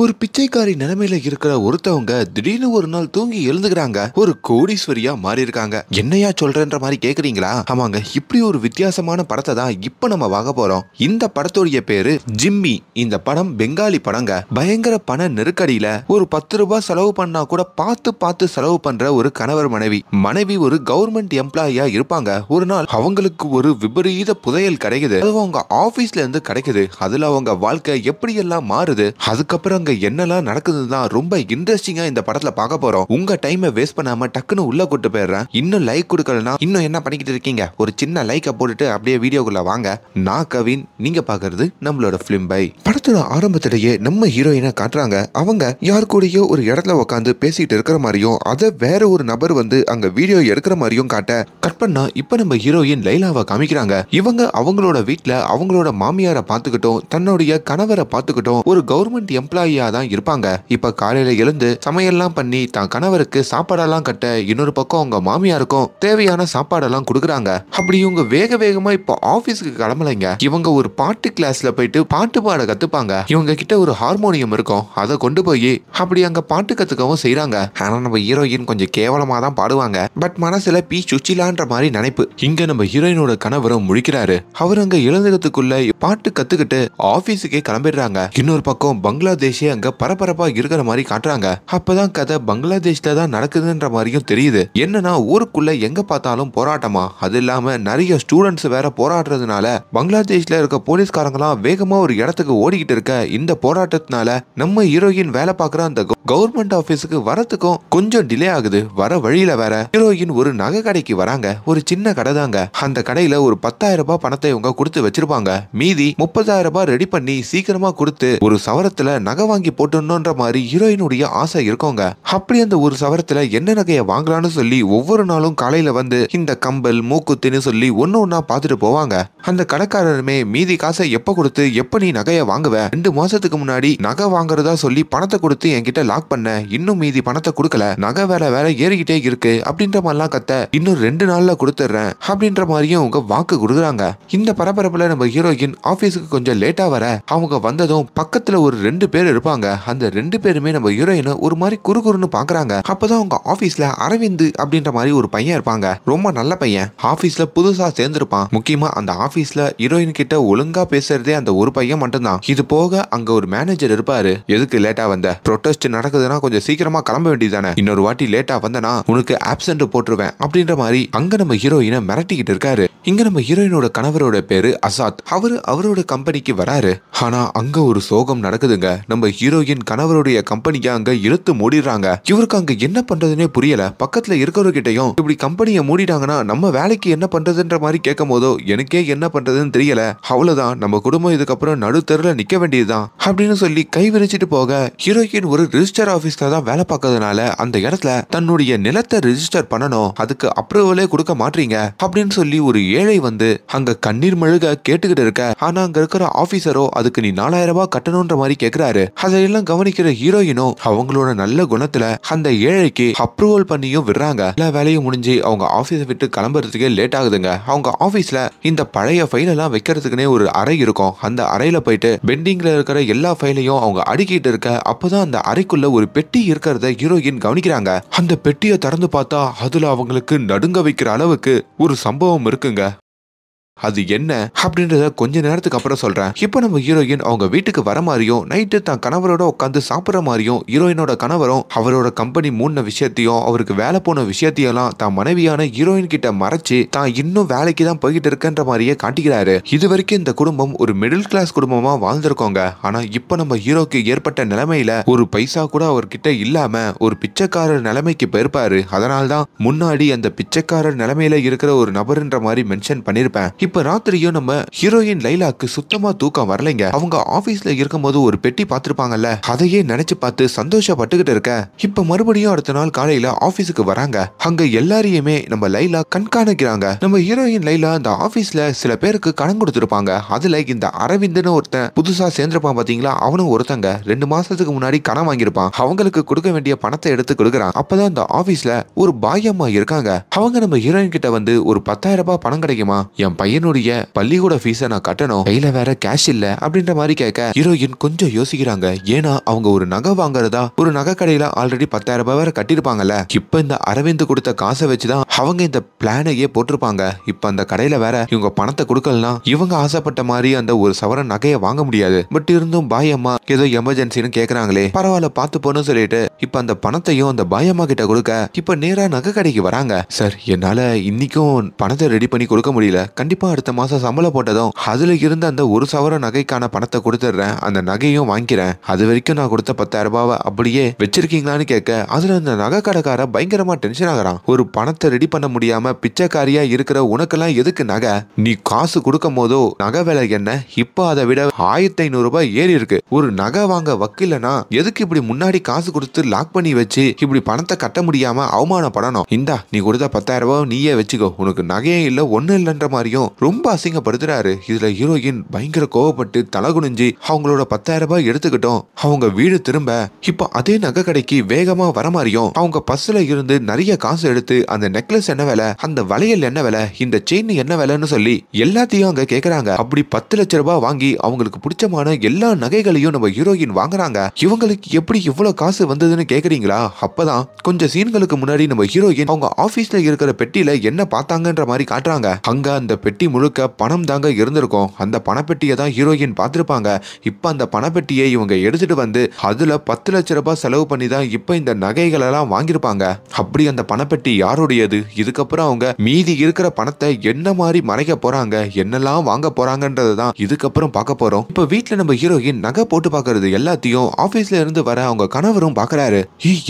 ஒரு பிச்சைக்காரி நிலைமையில இருக்கிற ஒருத்தவங்க திடீர்னு ஒரு நாள் தூங்கி எழுந்துக்கிறாங்க, ஒரு கோடீஸ்வரியா மாறி இருக்காங்க. என்னையா சொல்றன்ற மாதிரி கேக்குறீங்களா? ஆமாங்க, இப்படி ஒரு வித்தியாசமான படத்தை தான் இப்ப நம்ம பார்க்க போறோம். இந்த படத்துடைய பேரு ஜிம்மி. இந்த படம் பெங்காலி படங்க. பயங்கர பண நெருக்கடியில ஒரு 10 ரூபாய் செலவு பண்ணா கூட பார்த்து பார்த்து செலவு பண்ற ஒரு கணவர் மனைவி ஒரு கவர்மெண்ட் எம்ப்ளாயியா இருப்பாங்க. ஒரு நாள் அவங்களுக்கு ஒரு விபரீத புதையல் கிடைக்குது. அது அவங்க ஆபீஸ்ல இருந்து கிடைக்குது. அதுல அவங்க வாழ்க்கை எப்படி எல்லாம் மாறுது, அதுக்கப்புறம் அங்க என்னெல்லாம் நடக்குதுதான் ரொம்ப இன்ட்ரெஸ்டிங்கா இந்த படத்துல பார்க்க போறோம். உங்க டைமை வேஸ்ட் பண்ணாம டக்குன்னு உள்ள கூட்டு போயிடுறேன். இன்னும் லைக் கொடுக்கலனா இன்னும் என்ன பண்ணிக்கிட்டு இருக்கீங்க? ஒரு சின்ன லைக்கை போட்டுட்டு அப்படியே வீடியோக்குள்ள வாங்க. நான் கவின், நீங்க பாக்குறது நம்மளோட பிலிம் பை. படத்தோட ஆரம்பத்திலேயே நம்ம ஹீரோயினை காட்டுறாங்க. அவங்க யார் கூடயோ ஒரு இடத்துல உட்காந்து பேசிட்டு இருக்கிற மாதிரியும் அதை வேற ஒரு நபர் வந்து அங்க வீடியோ எடுக்கிற மாதிரியும் காட்ட கட் பண்ணா இப்ப நம்ம ஹீரோயின் லைலாவை காமிக்கிறாங்க. இவங்க அவங்களோட வீட்டுல அவங்களோட மாமியாரை பார்த்துக்கிட்டோம், தன்னுடைய கணவரை பார்த்துக்கிட்டோம் ஒரு கவர்மெண்ட் எம்ப்ளாயியா தான் இருப்பாங்க. இப்ப காலையில எழுந்து சமையல்லாம் பண்ணி தான் கணவருக்கு சாப்பாடெல்லாம் கட்ட இன்னொரு பக்கம் அவங்க மாமியாருக்கும் தேவையான சாப்பாடெல்லாம் கொடுக்குறாங்க. அப்படி இவங்க வேக வேகமா இப்போ ஆபீஸ்க்கு கிளம்பலைங்க. இவங்க ஒரு பாட்டு கிளாஸ்ல போயிட்டு பாட்டு பாட கத்துப்பாங்க. இவங்க கிட்ட ஒரு ஹார்மோனியம் இருக்கும், அதை கொண்டு போய் அப்படி அங்க பாட்டு கத்துக்கவும் செய்யறாங்க. ஆனா நம்ம ஹீரோயின் கொஞ்சம் கேவலமா தான் பாடுவாங்க. பட் மனசுல பி சுச்சிலான்ற மாதிரி நினைப்பு. இங்க நம்ம ஹீரோயினோட கணவரும் முழிக்கிறாரு. அவர் அங்க எழுந்ததுக்குள்ள பாட்டு கத்துக்கிட்டு ஆபீஸுக்கே கிளம்பிடுறாங்க. இன்னொரு பக்கம் பங்களாதேஷே அங்க பரபரப்பா இருக்கிற மாதிரி காட்டுறாங்க. அப்பதான் கதை பங்களாதேஷ்ல தான் நடக்குதுன்ற மாதிரியும் தெரியுது. என்னன்னா ஊருக்குள்ள எங்க பார்த்தாலும் போராட்டமா, அது இல்லாம நிறைய ஸ்டூடெண்ட்ஸ் வேற போராடுறதுனால பங்களாதேஷ்ல இருக்க போலீஸ்காரங்களாம் வேகமா ஒரு இடத்துக்கு ஓடிக்கிட்டு இருக்க. இந்த போராட்டத்தினால நம்ம ஹீரோயின் வேலை பார்க்குற அந்த கவர்மெண்ட் ஆபீஸுக்கு வரத்துக்கும் கொஞ்சம் டிலே ஆகுது. வர வழியில வேற ஹீரோயின் ஒரு நகை கடைக்கு வராங்க. ஒரு சின்ன கடை தாங்க. அந்த கடையில ஒரு 10,000 ரூபாய் பணத்தை இவங்க கொடுத்து வச்சிருப்பாங்க. மீதி 30,000 ரூபாய் ரெடி பண்ணி சீக்கிரமா கொடுத்து ஒரு சவரத்துல நகை வாங்கி போட்டுன்ற மாதிரி ஹீரோயினுடைய ஆசை இருக்கோங்க. அப்படி அந்த ஒரு சவரத்துல என்ன நகையை வாங்கலாம்னு சொல்லி ஒவ்வொரு நாளும் காலையில வந்து இந்த கம்பல் மூக்குத்தின்னு சொல்லி ஒன்னு ஒன்னா பாத்துட்டு போவாங்க. அந்த கடைக்காரருமே மீதி காசை எப்ப கொடுத்து எப்ப நீ நகையை வாங்குவ, 2 மாசத்துக்கு முன்னாடி நகை வாங்குறதா சொல்லி பணத்தை கொடுத்து என்கிட்ட லாக் பண்ண, இன்னும் மீதி பணத்தை கொடுக்கல, நகை வேற ஏறிக்கிட்டே இருக்கு அப்படின்ற மாதிரிலாம் கத்த, இன்னும் 2 நாள்ல கொடுத்துறேன் அப்படின்ற மாதிரியும் அவங்க வாக்கு கொடுக்குறாங்க. இந்த பரபரப்புல நம்ம ஹீரோயின் ஆபீஸுக்கு கொஞ்சம் லேட்டா வர அவங்க வந்ததும் பக்கத்துல ஒரு 2 பேர் இருப்பாங்க. அந்த 2 பேருமே நம்ம ஹீரோயினை ஒரு மாதிரி குறுகுறுன்னு பாக்குறாங்க. அப்பதான் அவங்க ஆபீஸ்ல அரவிந்த் அப்படின்ற மாதிரி ஒரு பையன் இருப்பாங்க. ரொம்ப நல்ல பையன், ஆபீஸ்ல புதுசா சேர்ந்திருப்பான். முக்கியமா அந்த ஆபீஸ்ல ஹீரோயின் கிட்ட ஒழுங்கா பேசுறதே அந்த ஒரு பையன் மட்டும்தான். இது போக அங்க ஒரு மேனேஜர் இருப்பாரு. எதுக்கு லேட்டா வந்த? ப்ரொடெஸ்ட் நடக்குதுன்னா கொஞ்சம் சீக்கிரமா கிளம்ப வேண்டியதானே, இன்னொரு வாட்டி லேட்டா வந்தனா உனக்கு ஆப்சென்ட் போட்டுருவேன் அப்படின்ற மாதிரி அங்க நம்ம ஹீரோயினை மிரட்டிக்கிட்டு இருக்காரு. இங்க நம்ம ஹீரோயினோட கணவரோட பேரு அசாத். அவரோட கம்பெனிக்கு வராரு. ஆனா அங்க ஒரு சோகம் நடக்குதுங்க. நம்ம ஹீரோயின் கணவருடைய கம்பெனிக்கு அங்க இழுத்து மூடிடுறாங்க. இவருக்கு அங்க என்ன பண்றதுன்னே புரியல. பக்கத்துல இருக்கிறவர்கிட்டையும் இப்படி கம்பெனியை மூடிட்டாங்கன்னா நம்ம வேலைக்கு என்ன பண்றதுன்ற மாதிரி கேட்கும் போதோ எனக்கே என்ன பண்றதுன்னு தெரியல, அவ்வளவுதான் நம்ம குடும்பம் இதுக்கப்புறம் நடுத்தருல நிக்க வேண்டியதுதான் அப்படின்னு சொல்லி கை விரிச்சிட்டு போக, ஹீரோயின் ஒரு ரிஜிஸ்டர் ஆபீஸ்ல தான் வேலை பார்க்கறதுனால அந்த இடத்துல தன்னுடைய நிலத்தை ரிஜிஸ்டர் பண்ணணும், அதுக்கு அப்ரூவலே கொடுக்க மாட்டீங்க அப்படின்னு சொல்லி ஒரு ஏழை வந்து அங்க கண்ணீர் மழுக கேட்டுக்கிட்டு இருக்க. ஆனா அங்க இருக்கிற ஆபீசரோ அதுக்கு நீ 4,000 ரூபாய் கட்டணும்ன்ற மாதிரி கேக்குறாரு. அதையெல்லாம் கவனிக்கிற ஹீரோயினோ அவங்களோட நல்ல குணத்துல அந்த ஏழைக்கு அப்ரூவல் பண்ணியும் விடுறாங்க. எல்லா வேலையும் முடிஞ்சு அவங்க ஆபீஸை விட்டு கிளம்புறதுக்கே லேட் ஆகுதுங்க. அவங்க ஆபீஸ்ல இந்த பழைய ஃபைல் எல்லாம் வைக்கிறதுக்குன்னே ஒரு அறை இருக்கும். அந்த அறையில போயிட்டு பெண்டிங்ல இருக்கிற எல்லா ஃபைலையும் அவங்க அடுக்கிட்டு இருக்க. அப்பதான் அந்த அறைக்குள்ள ஒரு பெட்டி இருக்கிறத ஹீரோயின் கவனிக்கிறாங்க. அந்த பெட்டியை திறந்து பார்த்தா அதுல அவங்களுக்கு நடுங்க வைக்கிற அளவுக்கு ஒரு சம்பவம் இருக்குங்க. அது என்ன அப்படின்றத கொஞ்ச நேரத்துக்கு அப்புறம் சொல்றேன். இப்ப நம்ம ஹீரோயின் அவங்க வீட்டுக்கு வர மாதிரியும் நைட்டு தான் கணவரோட உட்காந்து சாப்பிடுற மாதிரியும் ஹீரோயினோட கணவரும் அவரோட கம்பெனி மூணு விஷயத்தையும் அவருக்கு வேலை போன விஷயத்தையெல்லாம் தான் மனைவியான ஹீரோயின் கிட்ட மறைச்சு தான் இன்னும் வேலைக்கு தான் போய்கிட்டு இருக்கன்ற மாதிரியே காட்டிக்கிறாரு. இது வரைக்கும் இந்த குடும்பம் ஒரு மிடில் கிளாஸ் குடும்பமா வாழ்ந்திருக்கோங்க. ஆனா இப்ப நம்ம ஹீரோக்கு ஏற்பட்ட நிலைமையில ஒரு பைசா கூட அவர்கிட்ட இல்லாம ஒரு பிச்சைக்காரர் நிலைமைக்கு போயிருப்பாரு. அதனால்தான் முன்னாடி அந்த பிச்சைக்காரர் நிலைமையில இருக்கிற ஒரு நபர்ன்ற மாதிரி மென்ஷன் பண்ணிருப்பேன். இப்ப ராத்திரியும் நம்ம ஹீரோயின் லைலாக்கு சுத்தமா தூக்கம் வரலைங்க. அவங்க ஆபீஸ்ல இருக்கும்போது ஒரு பெட்டி பார்த்திருப்பாங்கல்ல, அதையே நினைச்சு பார்த்து சந்தோஷப்பட்டுக்கிட்டு இருக்க. இப்ப மறுபடியும் அடுத்த நாள் காலையில ஆபீஸுக்கு வராங்க. அங்க எல்லாரையுமே நம்ம லைலா கண்காணிக்கிறாங்க. நம்ம ஹீரோயின் லைலா அந்த ஆபீஸ்ல சில பேருக்கு கடன் கொடுத்திருப்பாங்க. அதுல இந்த அரவிந்த்னு ஒருத்தன் புதுசா சேர்ந்திருப்பான் பாத்தீங்களா, அவனும் ஒருத்தங்க 2 மாசத்துக்கு முன்னாடி கடன் வாங்கியிருப்பான். அவங்களுக்கு கொடுக்க வேண்டிய பணத்தை எடுத்து கொடுக்குறான். அப்பதான் இந்த ஆபீஸ்ல ஒரு பாயம்மா இருக்காங்க. அவங்க நம்ம ஹீரோயின் கிட்ட வந்து ஒரு 10,000 ரூபாய் பணம் கிடைக்குமா, என் பையன் பையனுடைய பள்ளிக்கூட ஃபீஸை நான் கட்டணும், கையில வேற கேஷ் இல்ல அப்படின்ற மாதிரி கேட்க ஹீரோயின் கொஞ்சம் யோசிக்கிறாங்க. ஏன்னா அவங்க ஒரு நகை வாங்குறதா ஒரு நகை கடையில ஆல்ரெடி 10,000 ரூபாய் வேற கட்டிருப்பாங்கல்ல. இப்ப இந்த அரவிந்த் கொடுத்த காசை வச்சுதான் அவங்க இந்த பிளானையே போட்டிருப்பாங்க. இப்ப அந்த கடையில வேற இவங்க பணத்தை கொடுக்கலாம், இவங்க ஆசைப்பட்ட மாதிரி அந்த ஒரு சவரன் நகையை வாங்க முடியாது. பட் இருந்தும் பாயம்மா ஏதோ எமர்ஜென்சின்னு கேக்குறாங்களே, பரவாயில்ல பாத்து போன்னு சொல்லிட்டு இப்ப அந்த பணத்தையும் அந்த பாயம்மா கிட்ட கொடுக்க இப்ப நேரா நகை கடைக்கு வராங்க. சார், என்னால இன்னைக்கும் பணத்தை ரெடி பண்ணி கொடுக்க முடியல, கண்டிப்பா அடுத்த மாசம் சம்பளம் போட்டதும் அதுல இருந்த அந்த ஒரு சவர நகைக்கான பணத்தை கொடுத்துடுறேன், அந்த நகையும் வாங்கிக்கிறேன். அது வரைக்கும் நான் கொடுத்த 10,000 ரூபாவை அப்படியே வச்சிருக்கீங்களான்னு கேட்க அதுல அந்த நகை கடைக்கார பயங்கரமா டென்ஷன் ஆகிறான். ஒரு பணத்தை ரெடி பண்ண முடியாம பிச்சைக்காரியா இருக்கிற உனக்கெல்லாம் எதுக்கு நகை? நீ காசு கொடுக்கும் போதோ நகை விலை என்ன, இப்ப அதை விட 1500 ரூபாய் ஏறி இருக்கு. ஒரு நகை வாங்க வக்கில்லனா எதுக்கு இப்படி முன்னாடி காசு கொடுத்து லாக் பண்ணி வச்சு இப்படி பணத்தை கட்ட முடியாம அவமானப்படணும்? இந்தா நீ கொடுத்த 10,000 ரூபாய் நீயே வச்சுக்கோ, உனக்கு நகையே இல்ல ஒண்ணு இல்லைன்ற மாதிரியும் ரொம்ப அசிங்கப்படுத்துறாரு. இதுல ஹீரோயின் பயங்கர கோவப்பட்டு தலகுனிஞ்சு அவங்களோட 10,000 ரூபாய் எடுத்துக்கிட்டோம். அவங்க வீடு திரும்ப இப்போ அதே நகை கடைக்கு வேகமா வர மாதிரியும் அவங்க பஸ்ல இருந்து நிறைய காசு எடுத்து அந்த நெக்லஸ் என்ன விலை, அந்த வளையல் என்ன விலை, இந்த செயின் என்ன விலைன்னு சொல்லி எல்லாத்தையும் அங்க கேக்குறாங்க. அப்படி 10 லட்சம் ரூபாய் வாங்கி அவங்களுக்கு பிடிச்சமான எல்லா நகைகளையும் நம்ம ஹீரோயின் வாங்குறாங்க. இவங்களுக்கு எப்படி இவ்வளவு காசு வந்ததுன்னு கேக்குறீங்களா? அப்பதான் கொஞ்சம் சீன்களுக்கு முன்னாடி நம்ம ஹீரோயின் அவங்க ஆபீஸ்ல இருக்கிற பெட்டியில என்ன பார்த்தாங்கன்ற மாதிரி காட்டுறாங்க. அங்க அந்த பெட்டி முழுக்க பணம் தாங்க இருந்திருக்கும். அந்த பணப்பெட்டியை தான் ஹீரோயின் பார்த்திருப்பாங்க. இப்ப அந்த பணப்பெட்டியை இவங்க எடுத்துட்டு வந்து அதுல 10 லட்சம் ரூபாய் செலவு பண்ணி தான் இப்ப இந்த நகைகள் எல்லாம் வாங்கியிருப்பாங்க. அப்படி அந்த பணப்பெட்டி யாருடையது? இதுக்கப்புறம் அவங்க மீதி இருக்கிற பணத்தை என்ன மாதிரி மறைக்க போறாங்க, என்னெல்லாம் வாங்க போறாங்கன்றது தான் இதுக்கப்புறம் பார்க்க போறோம். இப்ப வீட்டுல நம்ம ஹீரோயின் நகை போட்டு பாக்குறது எல்லாத்தையும் ஆபீஸ்ல இருந்து வர அவங்க கணவரும் பாக்குறாரு.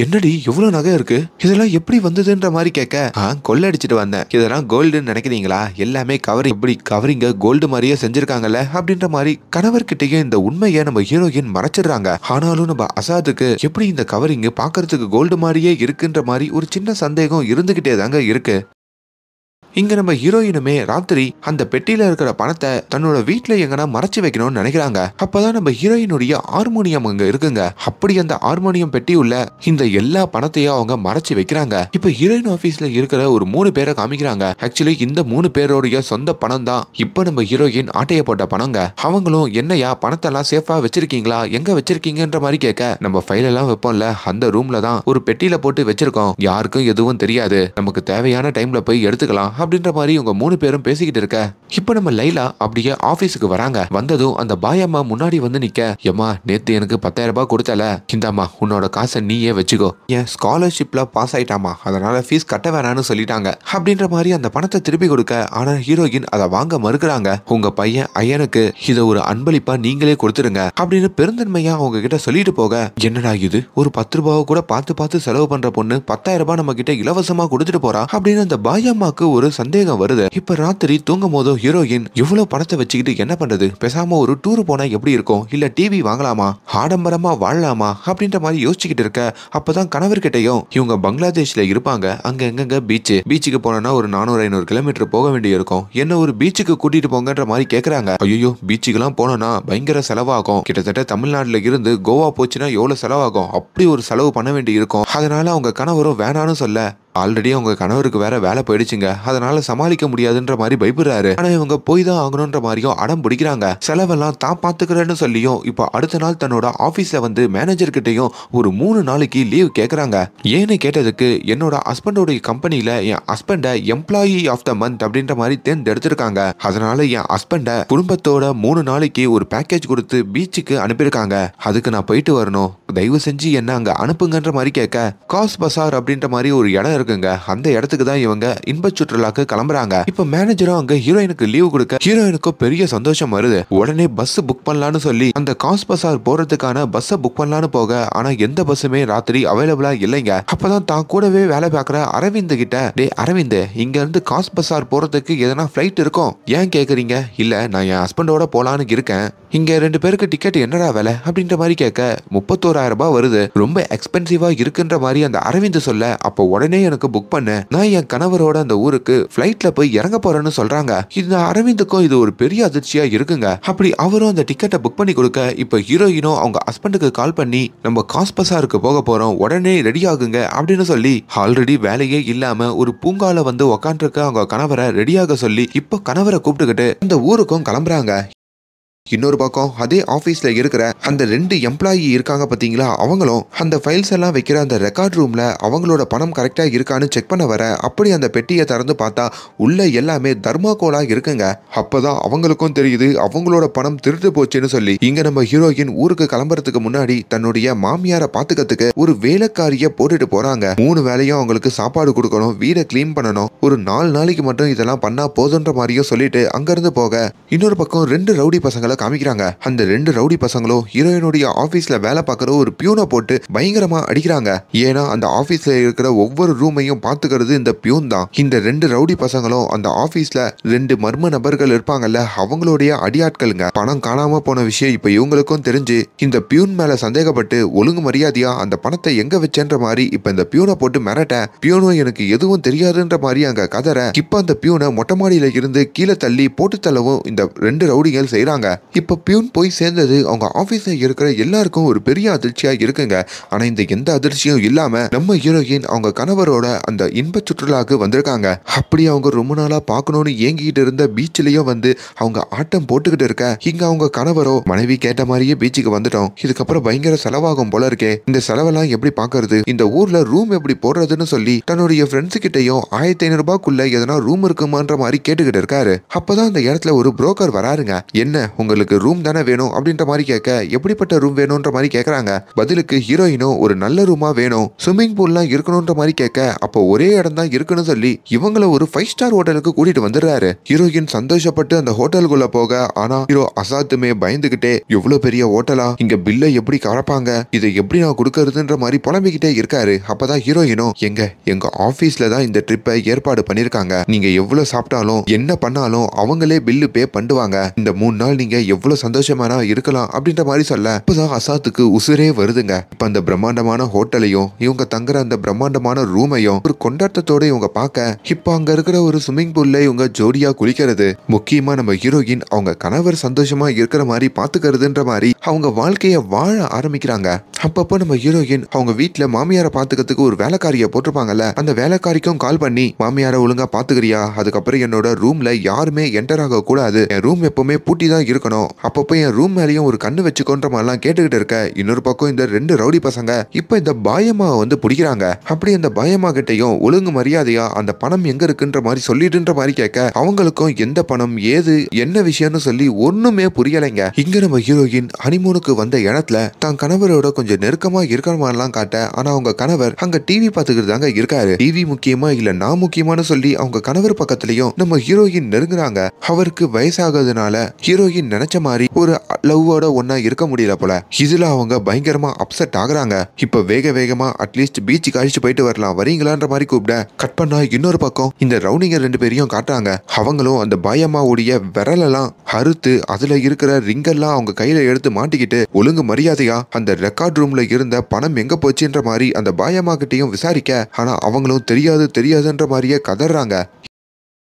என்னடி இவ்வளவு நகை இருக்கு, இதெல்லாம் எப்படி வந்ததுன்ற மாதிரி கேட்க, கொள்ளை அடிச்சுட்டு வந்தேன், இதெல்லாம் கோல்டுன்னு நினைக்கிறீங்களா, எல்லாமே கவரிங், இப்படி கவரிங்க கோல்டு மாதிரியே செஞ்சிருக்காங்கல்ல அப்படின்ற மாதிரி கணவர்கிட்டயே இந்த உண்மையை நம்ம ஹீரோயின் மறைச்சிடுறாங்க. ஆனாலும் நம்ம அசாதுக்கு எப்படி இந்த கவரிங் பாக்குறதுக்கு கோல்டு மாதிரியே இருக்குன்ற மாதிரி ஒரு சின்ன சந்தேகம் இருந்துகிட்டே தாங்க இருக்கு. இங்க நம்ம ஹீரோயினுமே ராத்திரி அந்த பெட்டியில இருக்கிற பணத்தை தன்னோட வீட்டுல எங்கன்னா மறைச்சு வைக்கணும்னு நினைக்கிறாங்க. அப்பதான் நம்ம ஹீரோயினுடைய ஹார்மோனியம் அங்க இருக்குங்க. அப்படி அந்த ஹார்மோனியம் பெட்டி உள்ள இந்த எல்லா பணத்தையும் அவங்க மறைச்சு வைக்கிறாங்க. இப்ப ஹீரோயின் ஆபீஸ்ல இருக்கிற ஒரு 3 பேரை காமிக்கிறாங்க. ஆக்சுவலி இந்த 3 பேரோடைய சொந்த பணம் தான் இப்ப நம்ம ஹீரோயின் ஆட்டைய போட்ட பணங்க. அவங்களும் என்னையா பணத்தெல்லாம் சேஃபா வச்சிருக்கீங்களா, எங்க வச்சிருக்கீங்கன்ற மாதிரி கேட்க, நம்ம ஃபைல் எல்லாம் வைப்போம்ல அந்த ரூம்ல தான் ஒரு பெட்டியில போட்டு வச்சிருக்கோம், யாருக்கும் எதுவும் தெரியாது, நமக்கு தேவையான டைம்ல போய் எடுத்துக்கலாம் அப்படின்ற மாதிரி இவங்க 3 பேரும் பேசிக்கிட்டு இருக்க, இப்ப நம்ம லைலா அப்படியே ஆபீஸுக்கு வராங்க. வந்ததும் அந்த பாயம்மா முன்னாடி வந்து நிக்க, ஏமா நேத்து எனக்கு 10,000 ரூபாய் கொடுத்தல, இந்தாமா உன்னோட காசை நீயே வச்சுக்கோ, என் ஸ்காலர்ஷிப்ல பாஸ் ஆயிட்டாமா, அதனால ஃபீஸ் கட்ட வேணான்னு சொல்லிட்டாங்க அப்படின்ற மாதிரி அந்த பணத்தை திருப்பி கொடுக்க, ஆனா ஹீரோயின் அதை வாங்க மறுக்கிறாங்க. உங்க பையன் ஐயனுக்கு இதை ஒரு அன்பளிப்பா நீங்களே கொடுத்துருங்க அப்படின்னு பெருந்தன்மையா அவங்க கிட்ட சொல்லிட்டு போக, என்னடா இது ஒரு 10 ரூபாவை கூட பார்த்து பார்த்து செலவு பண்ற பொண்ணு 10,000 ரூபாய் நம்ம கிட்ட இலவசமா கொடுத்துட்டு போறா அப்படின்னு அந்த பாயம்மாக்கு ஒரு சந்தேகம் வருது. இப்ப ராத்திரி தூங்கும் போதும் ஹீரோயின் இவ்வளவு பணத்தை வச்சுக்கிட்டு என்ன பண்றது, பேசாம ஒரு டூர் போனா எப்படி இருக்கும், இல்ல டிவி வாங்கலாமா, ஆடம்பரமா வாழலாமா அப்படின்ற மாதிரி யோசிச்சுக்கிட்டு இருக்க, அப்பதான் கணவர்கிட்டையும் இவங்க பங்களாதேஷ்ல இருப்பாங்க, அங்க எங்க பீச்சுக்கு போனா ஒரு 400-500 கிலோமீட்டர் போக வேண்டி இருக்கும், என்ன ஒரு பீச்சுக்கு கூட்டிட்டு போங்கன்ற மாதிரி கேக்குறாங்க. ஐயோ பீச்சுக்கு எல்லாம் போனோம்னா பயங்கர செலவாகும், கிட்டத்தட்ட தமிழ்நாட்டுல இருந்து கோவா போச்சுன்னா எவ்வளவு செலவாகும், அப்படி ஒரு செலவு பண்ண வேண்டி இருக்கும். அதனால அவங்க கணவரும் வேணான்னு சொல்ல, ஆல்ரெடி அவங்க கணவருக்கு வேற வேலை போயிடுச்சுங்க, அதனால சமாளிக்க முடியாதுன்ற மாதிரி பயப்படுறாரு. ஆனா இவங்க போய் தான் ஆகணும்ன்ற மாதிரியும் அடம் பிடிக்கிறாங்க. செலவெல்லாம் தான் பாத்துக்கிறேன்னு சொல்லியும் இப்ப அடுத்த நாள் தன்னோட ஆபீஸ்ல வந்து மேனேஜர் கிட்டையும் ஒரு 3 நாளைக்கு லீவ் கேக்குறாங்க. ஏன்னு கேட்டதுக்கு, என்னோட ஹஸ்பண்டோட கம்பெனில என் ஹஸ்பண்ட எம்ப்ளாயி ஆஃப் த மந்த் அப்படின்ற மாதிரி தேர்ந்தெடுத்திருக்காங்க, அதனால என் ஹஸ்பண்ட குடும்பத்தோட 3 நாளைக்கு ஒரு பேக்கேஜ் கொடுத்து பீச்சுக்கு அனுப்பியிருக்காங்க, அதுக்கு நான் போயிட்டு வரணும், தயவு செஞ்சு என்ன அங்க அனுப்புங்கன்ற மாதிரி கேட்க, காஸ் பசார் அப்படின்ற மாதிரி ஒரு இடம் இருக்குங்க, அந்த இடத்துக்கு தான் இவங்க இன்ப சுற்றுலாக்கு கிளம்புறாங்க. இப்ப மேனேஜரும் அங்க ஹீரோயினுக்கு லீவ் கொடுக்க ஹீரோயினுக்கும் பெரிய சந்தோஷம் வருது. உடனே பஸ் புக் பண்ணலான்னு சொல்லி அந்த காஸ் பசார் போறதுக்கான பஸ்ஸை புக் பண்ணலான்னு போக, ஆனா எந்த பஸ்ஸுமே ராத்திரி அவைலபிளா இல்லைங்க. அப்பதான் தான் கூடவே வேலை பார்க்குற அரவிந்த் கிட்ட, டே அரவிந்த், இங்க இருந்து காஸ் பசார் போறதுக்கு எதனா ஃபிளைட் இருக்கும், ஏன் கேக்குறீங்க? இல்ல நான் என் ஹஸ்பண்டோட போலான்னு இருக்கேன், இங்க 2 பேருக்கு டிக்கெட் என்னடா வேலை அப்படின்ற மாதிரி கேட்க, 31,000 ரூபாய் வருது, ரொம்ப எக்ஸ்பென்சிவா இருக்குன்ற மாதிரி அந்த அரவிந்த் சொல்ல, அப்போ உடனே எனக்கு புக் பண்ணு, நான் என் கணவரோட அந்த ஊருக்கு ஃபிளைட்ல போய் இறங்க போறேன்னு சொல்றாங்க. இந்த அரவிந்துக்கும் இது ஒரு பெரிய அதிர்ச்சியா இருக்குங்க. அப்படி அவரும் அந்த டிக்கெட்டை புக் பண்ணி கொடுக்க இப்ப ஹீரோயினும் அவங்க ஹஸ்பண்டுக்கு கால் பண்ணி நம்ம காஸ் பசாருக்கு போக போறோம், உடனே ரெடி ஆகுங்க அப்படின்னு சொல்லி ஆல்ரெடி வேலையே இல்லாம ஒரு பூங்கால வந்து உக்காண்டிருக்க அவங்க கணவரை ரெடியாக சொல்லி இப்ப கணவரை கூப்பிட்டுக்கிட்டு அந்த ஊருக்கும் கிளம்புறாங்க. இன்னொரு பக்கம் அதே ஆபீஸ்ல இருக்கிற அந்த 2 எம்ப்ளாயி இருக்காங்க பாத்தீங்களா, அவங்களும் அந்த ஃபைல்ஸ் எல்லாம் வைக்கிற அந்த ரெக்கார்ட் ரூம்ல அவங்களோட பணம் கரெக்டா இருக்கான்னு செக் பண்ண வர அப்படி அந்த பெட்டியை திறந்து பார்த்தா உள்ள எல்லாமே தர்மாகோலா இருக்குங்க. அப்பதான் அவங்களுக்கும் தெரியுது அவங்களோட பணம் திருட்டு போச்சுன்னு சொல்லி. இங்க நம்ம ஹீரோயின் ஊருக்கு கிளம்புறதுக்கு முன்னாடி தன்னுடைய மாமியாரை பாத்துக்கிறதுக்கு ஒரு வேலைக்காரிய போட்டுட்டு போறாங்க. 3 வேலையும் அவங்களுக்கு சாப்பாடு கொடுக்கணும், வீடை கிளீன் பண்ணணும், ஒரு 4 நாளைக்கு மட்டும் இதெல்லாம் பண்ணா போதுன்ற மாதிரியும் சொல்லிட்டு அங்கிருந்து போக இன்னொரு பக்கம் 2 ரவுடி பசங்களை காமிக்கிறாங்க. அந்த 2 ரவுடி பசங்களும் ஹீரோயினுடைய ஆபீஸ்ல வேலை பார்க்குற ஒரு பியூனை போட்டு பயங்கரமா அடிக்கிறாங்க. ஏன்னா அந்த ஆபீஸ்ல இருக்கிற ஒவ்வொரு ரூமையும் பாத்துக்கிறது இந்த பியூன் தான். இந்த 2 ரவுடி பசங்களும் அந்த ஆபீஸ்ல 2 மர்ம நபர்கள் இருப்பாங்கல்ல, அவங்களுடைய அடியாட்களுங்க. பணம் காணாம போன விஷயம் இப்ப இவங்களுக்கும் தெரிஞ்சு இந்த பியூன் மேல சந்தேகப்பட்டு ஒழுங்கு மரியாதையா அந்த பணத்தை எங்க வச்சேன்ற மாதிரி இப்ப இந்த பியூனை போட்டு மிரட்ட, பியூனும் எனக்கு எதுவும் தெரியாதுன்ற மாதிரி அங்க கதற இப்ப அந்த பியூனை மொட்டை மாடியில இருந்து கீழே தள்ளி போட்டு தள்ளவும் இந்த 2 ரவுடிகள் செய்யறாங்க. இப்ப பியூன் போய் சேர்ந்தது அவங்க ஆபீஸ்ல இருக்கிற எல்லாருக்கும் ஒரு பெரிய அதிர்ச்சியா இருக்குங்க. ஆனா இந்த எந்த அதிர்ச்சியும் இல்லாம நம்ம ஹீரோயின் அவங்க கணவரோட அந்த இன்ப சுற்றுலாக்கு வந்திருக்காங்க. அப்படி அவங்க ரொம்ப நாளா பார்க்கணும்னு ஏங்கிட்டு இருந்த பீச்சிலையும் வந்து அவங்க ஆட்டம் போட்டுக்கிட்டு இருக்க இங்க அவங்க கணவரோ மனைவி கேட்ட மாதிரியே பீச்சுக்கு வந்துட்டோம், இதுக்கப்புறம் பயங்கர செலவாகும் போல இருக்கே, இந்த செலவெல்லாம் எப்படி பாக்குறது, இந்த ஊர்ல ரூம் எப்படி போடுறதுன்னு சொல்லி தன்னுடைய ஃப்ரெண்ட்ஸ் கிட்டையும் 1500 ரூபாய்க்குள்ள எதனா ரூம் இருக்குமான்ற மாதிரி கேட்டுக்கிட்டு இருக்காரு. அப்பதான் அந்த இடத்துல ஒரு புரோக்கர் வராருங்க. என்ன உங்களுக்கு ரூம் தானே வேணும் அப்படின்ற மாதிரி கேட்க எப்படிப்பட்ட ரூம் வேணும்ன்ற மாதிரி கேட்கறாங்க. பதிலுக்கு ஹீரோயினும் ஒரு நல்ல ரூமா வேணும், ஸ்விம்மிங் பூல்லாம் இருக்கணும்ன்ற மாதிரி கேட்க அப்போ ஒரே இடம் தான் இருக்குன்னு சொல்லி இவங்கள ஒரு 5 ஸ்டார் ஹோட்டலுக்கு கூட்டிட்டு வந்துடுறாரு. ஹீரோயின் சந்தோஷப்பட்டு அந்த ஹோட்டலுக்குள்ள போக ஆனா ஹீரோ அசாத்துமே பயந்துகிட்டே எவ்வளவு பெரிய ஹோட்டலா, இங்க பில்லை எப்படி கறப்பாங்க, இதை எப்படி நான் கொடுக்கறதுன்ற மாதிரி புலம்பிக்கிட்டே இருக்காரு. அப்பதான் ஹீரோயினும் எங்க ஆபீஸ்ல தான் இந்த ட்ரிப்பை ஏற்பாடு பண்ணிருக்காங்க, நீங்க எவ்வளவு சாப்பிட்டாலும் என்ன பண்ணாலும் அவங்களே பில்லு பே பண்ணுவாங்க, இந்த 3 நாள் நீங்க எவ்வளவு சந்தோஷமான இருக்கலாம் அப்படின்ற மாதிரி சொல்ல இப்பதான் அசாத்துக்கு உசுரே வருதுங்க. இப்ப அந்த பிரம்மாண்டமான ஹோட்டலையும் இவங்க தங்குற அந்த பிரம்மாண்டமான ரூமையும் ஒரு கொண்டாட்டத்தோட இவங்க பார்க்க இப்ப அங்க இருக்கிற ஒரு ஸ்விம்மிங் பூல்ல இவங்க ஜோடியா குளிக்கிறது, முக்கியமா நம்ம ஹீரோயின் அவங்க கணவர் சந்தோஷமா இருக்கிற மாதிரி பாத்துக்கிறதுன்ற மாதிரி அவங்க வாழ்க்கைய வாழ ஆரம்பிக்கிறாங்க. அப்பப்போ நம்ம ஹீரோயின் அவங்க வீட்டுல மாமியாரை பாத்துக்கிறதுக்கு ஒரு வேலைக்காரிய போட்டிருப்பாங்கல்ல, அந்த வேலைக்காரிக்கும் கால் பண்ணி மாமியாரை ஒழுங்கா பாத்துக்கிறியா, அதுக்கப்புறம் என்னோட ரூம்ல யாருமே என்டர் ஆக கூடாது, என் ரூம் எப்பவுமே பூட்டி தான் இருக்கணும், அப்பப்போ என் ரூம் மேலேயும் ஒரு கண்ணு வச்சுக்கோன்ற மாதிரிலாம் கேட்டுக்கிட்டு இருக்க இன்னொரு பக்கம் இந்த 2 ரவுடி பசங்க இப்ப இந்த பாயம்மா வந்து பிடிக்கிறாங்க. அப்படி அந்த பாயம்மா கிட்டையும் ஒழுங்கு மரியாதையா அந்த பணம் எங்க இருக்குன்ற மாதிரி சொல்லிடுன்ற மாதிரி கேட்க அவங்களுக்கும் எந்த பணம் ஏது என்ன விஷயம்னு சொல்லி ஒண்ணுமே புரியலைங்க. இங்க நம்ம ஹீரோயின் ஹனிமூனுக்கு வந்த இடத்துல தான் கணவரோட கொஞ்சம் நெருக்கமா இருக்கிற மாதிரிலாம் காட்ட ஆனா அவங்க கணவர் அங்க டிவி பாத்துக்கிட்டு தாங்க இருக்காரு. டிவி முக்கியமா இல்ல நான் முக்கியமானு சொல்லி அவங்க கணவர் பக்கத்துலயும் நம்ம ஹீரோயின் நெருங்குறாங்க. அவருக்கு வயசாகிறதுனால ஹீரோயின் நினைச்ச மாதிரி ஒரு லவ்வோட ஒன்னா இருக்க முடியல போல. இதுல அவங்க பயங்கரமா அப்செட் ஆகுறாங்க. இப்ப வேகமா அட்லீஸ்ட் பீச்சுக்கு அழிச்சு போயிட்டு வரலாம் வரீங்களான்ற மாதிரி கூப்பிட கட் பண்ணா இன்னொரு பக்கம் இந்த ரவுடிங்க 2 பேரையும் காட்டுறாங்க. அவங்களும் அந்த பாயம்மாவுடைய விரலெல்லாம் அறுத்து அதுல இருக்கிற ரிங்கெல்லாம் அவங்க கையில எடுத்து மாட்டிக்கிட்டு ஒழுங்கு மரியாதையா அந்த ரெக்கார்ட் ரூம்ல இருந்த பணம் எங்க போச்சுன்ற மாதிரி அந்த பாயம்மா கிட்டையும் விசாரிக்க ஆனா அவங்களும் தெரியாதுன்ற மாதிரியே கதறாங்க.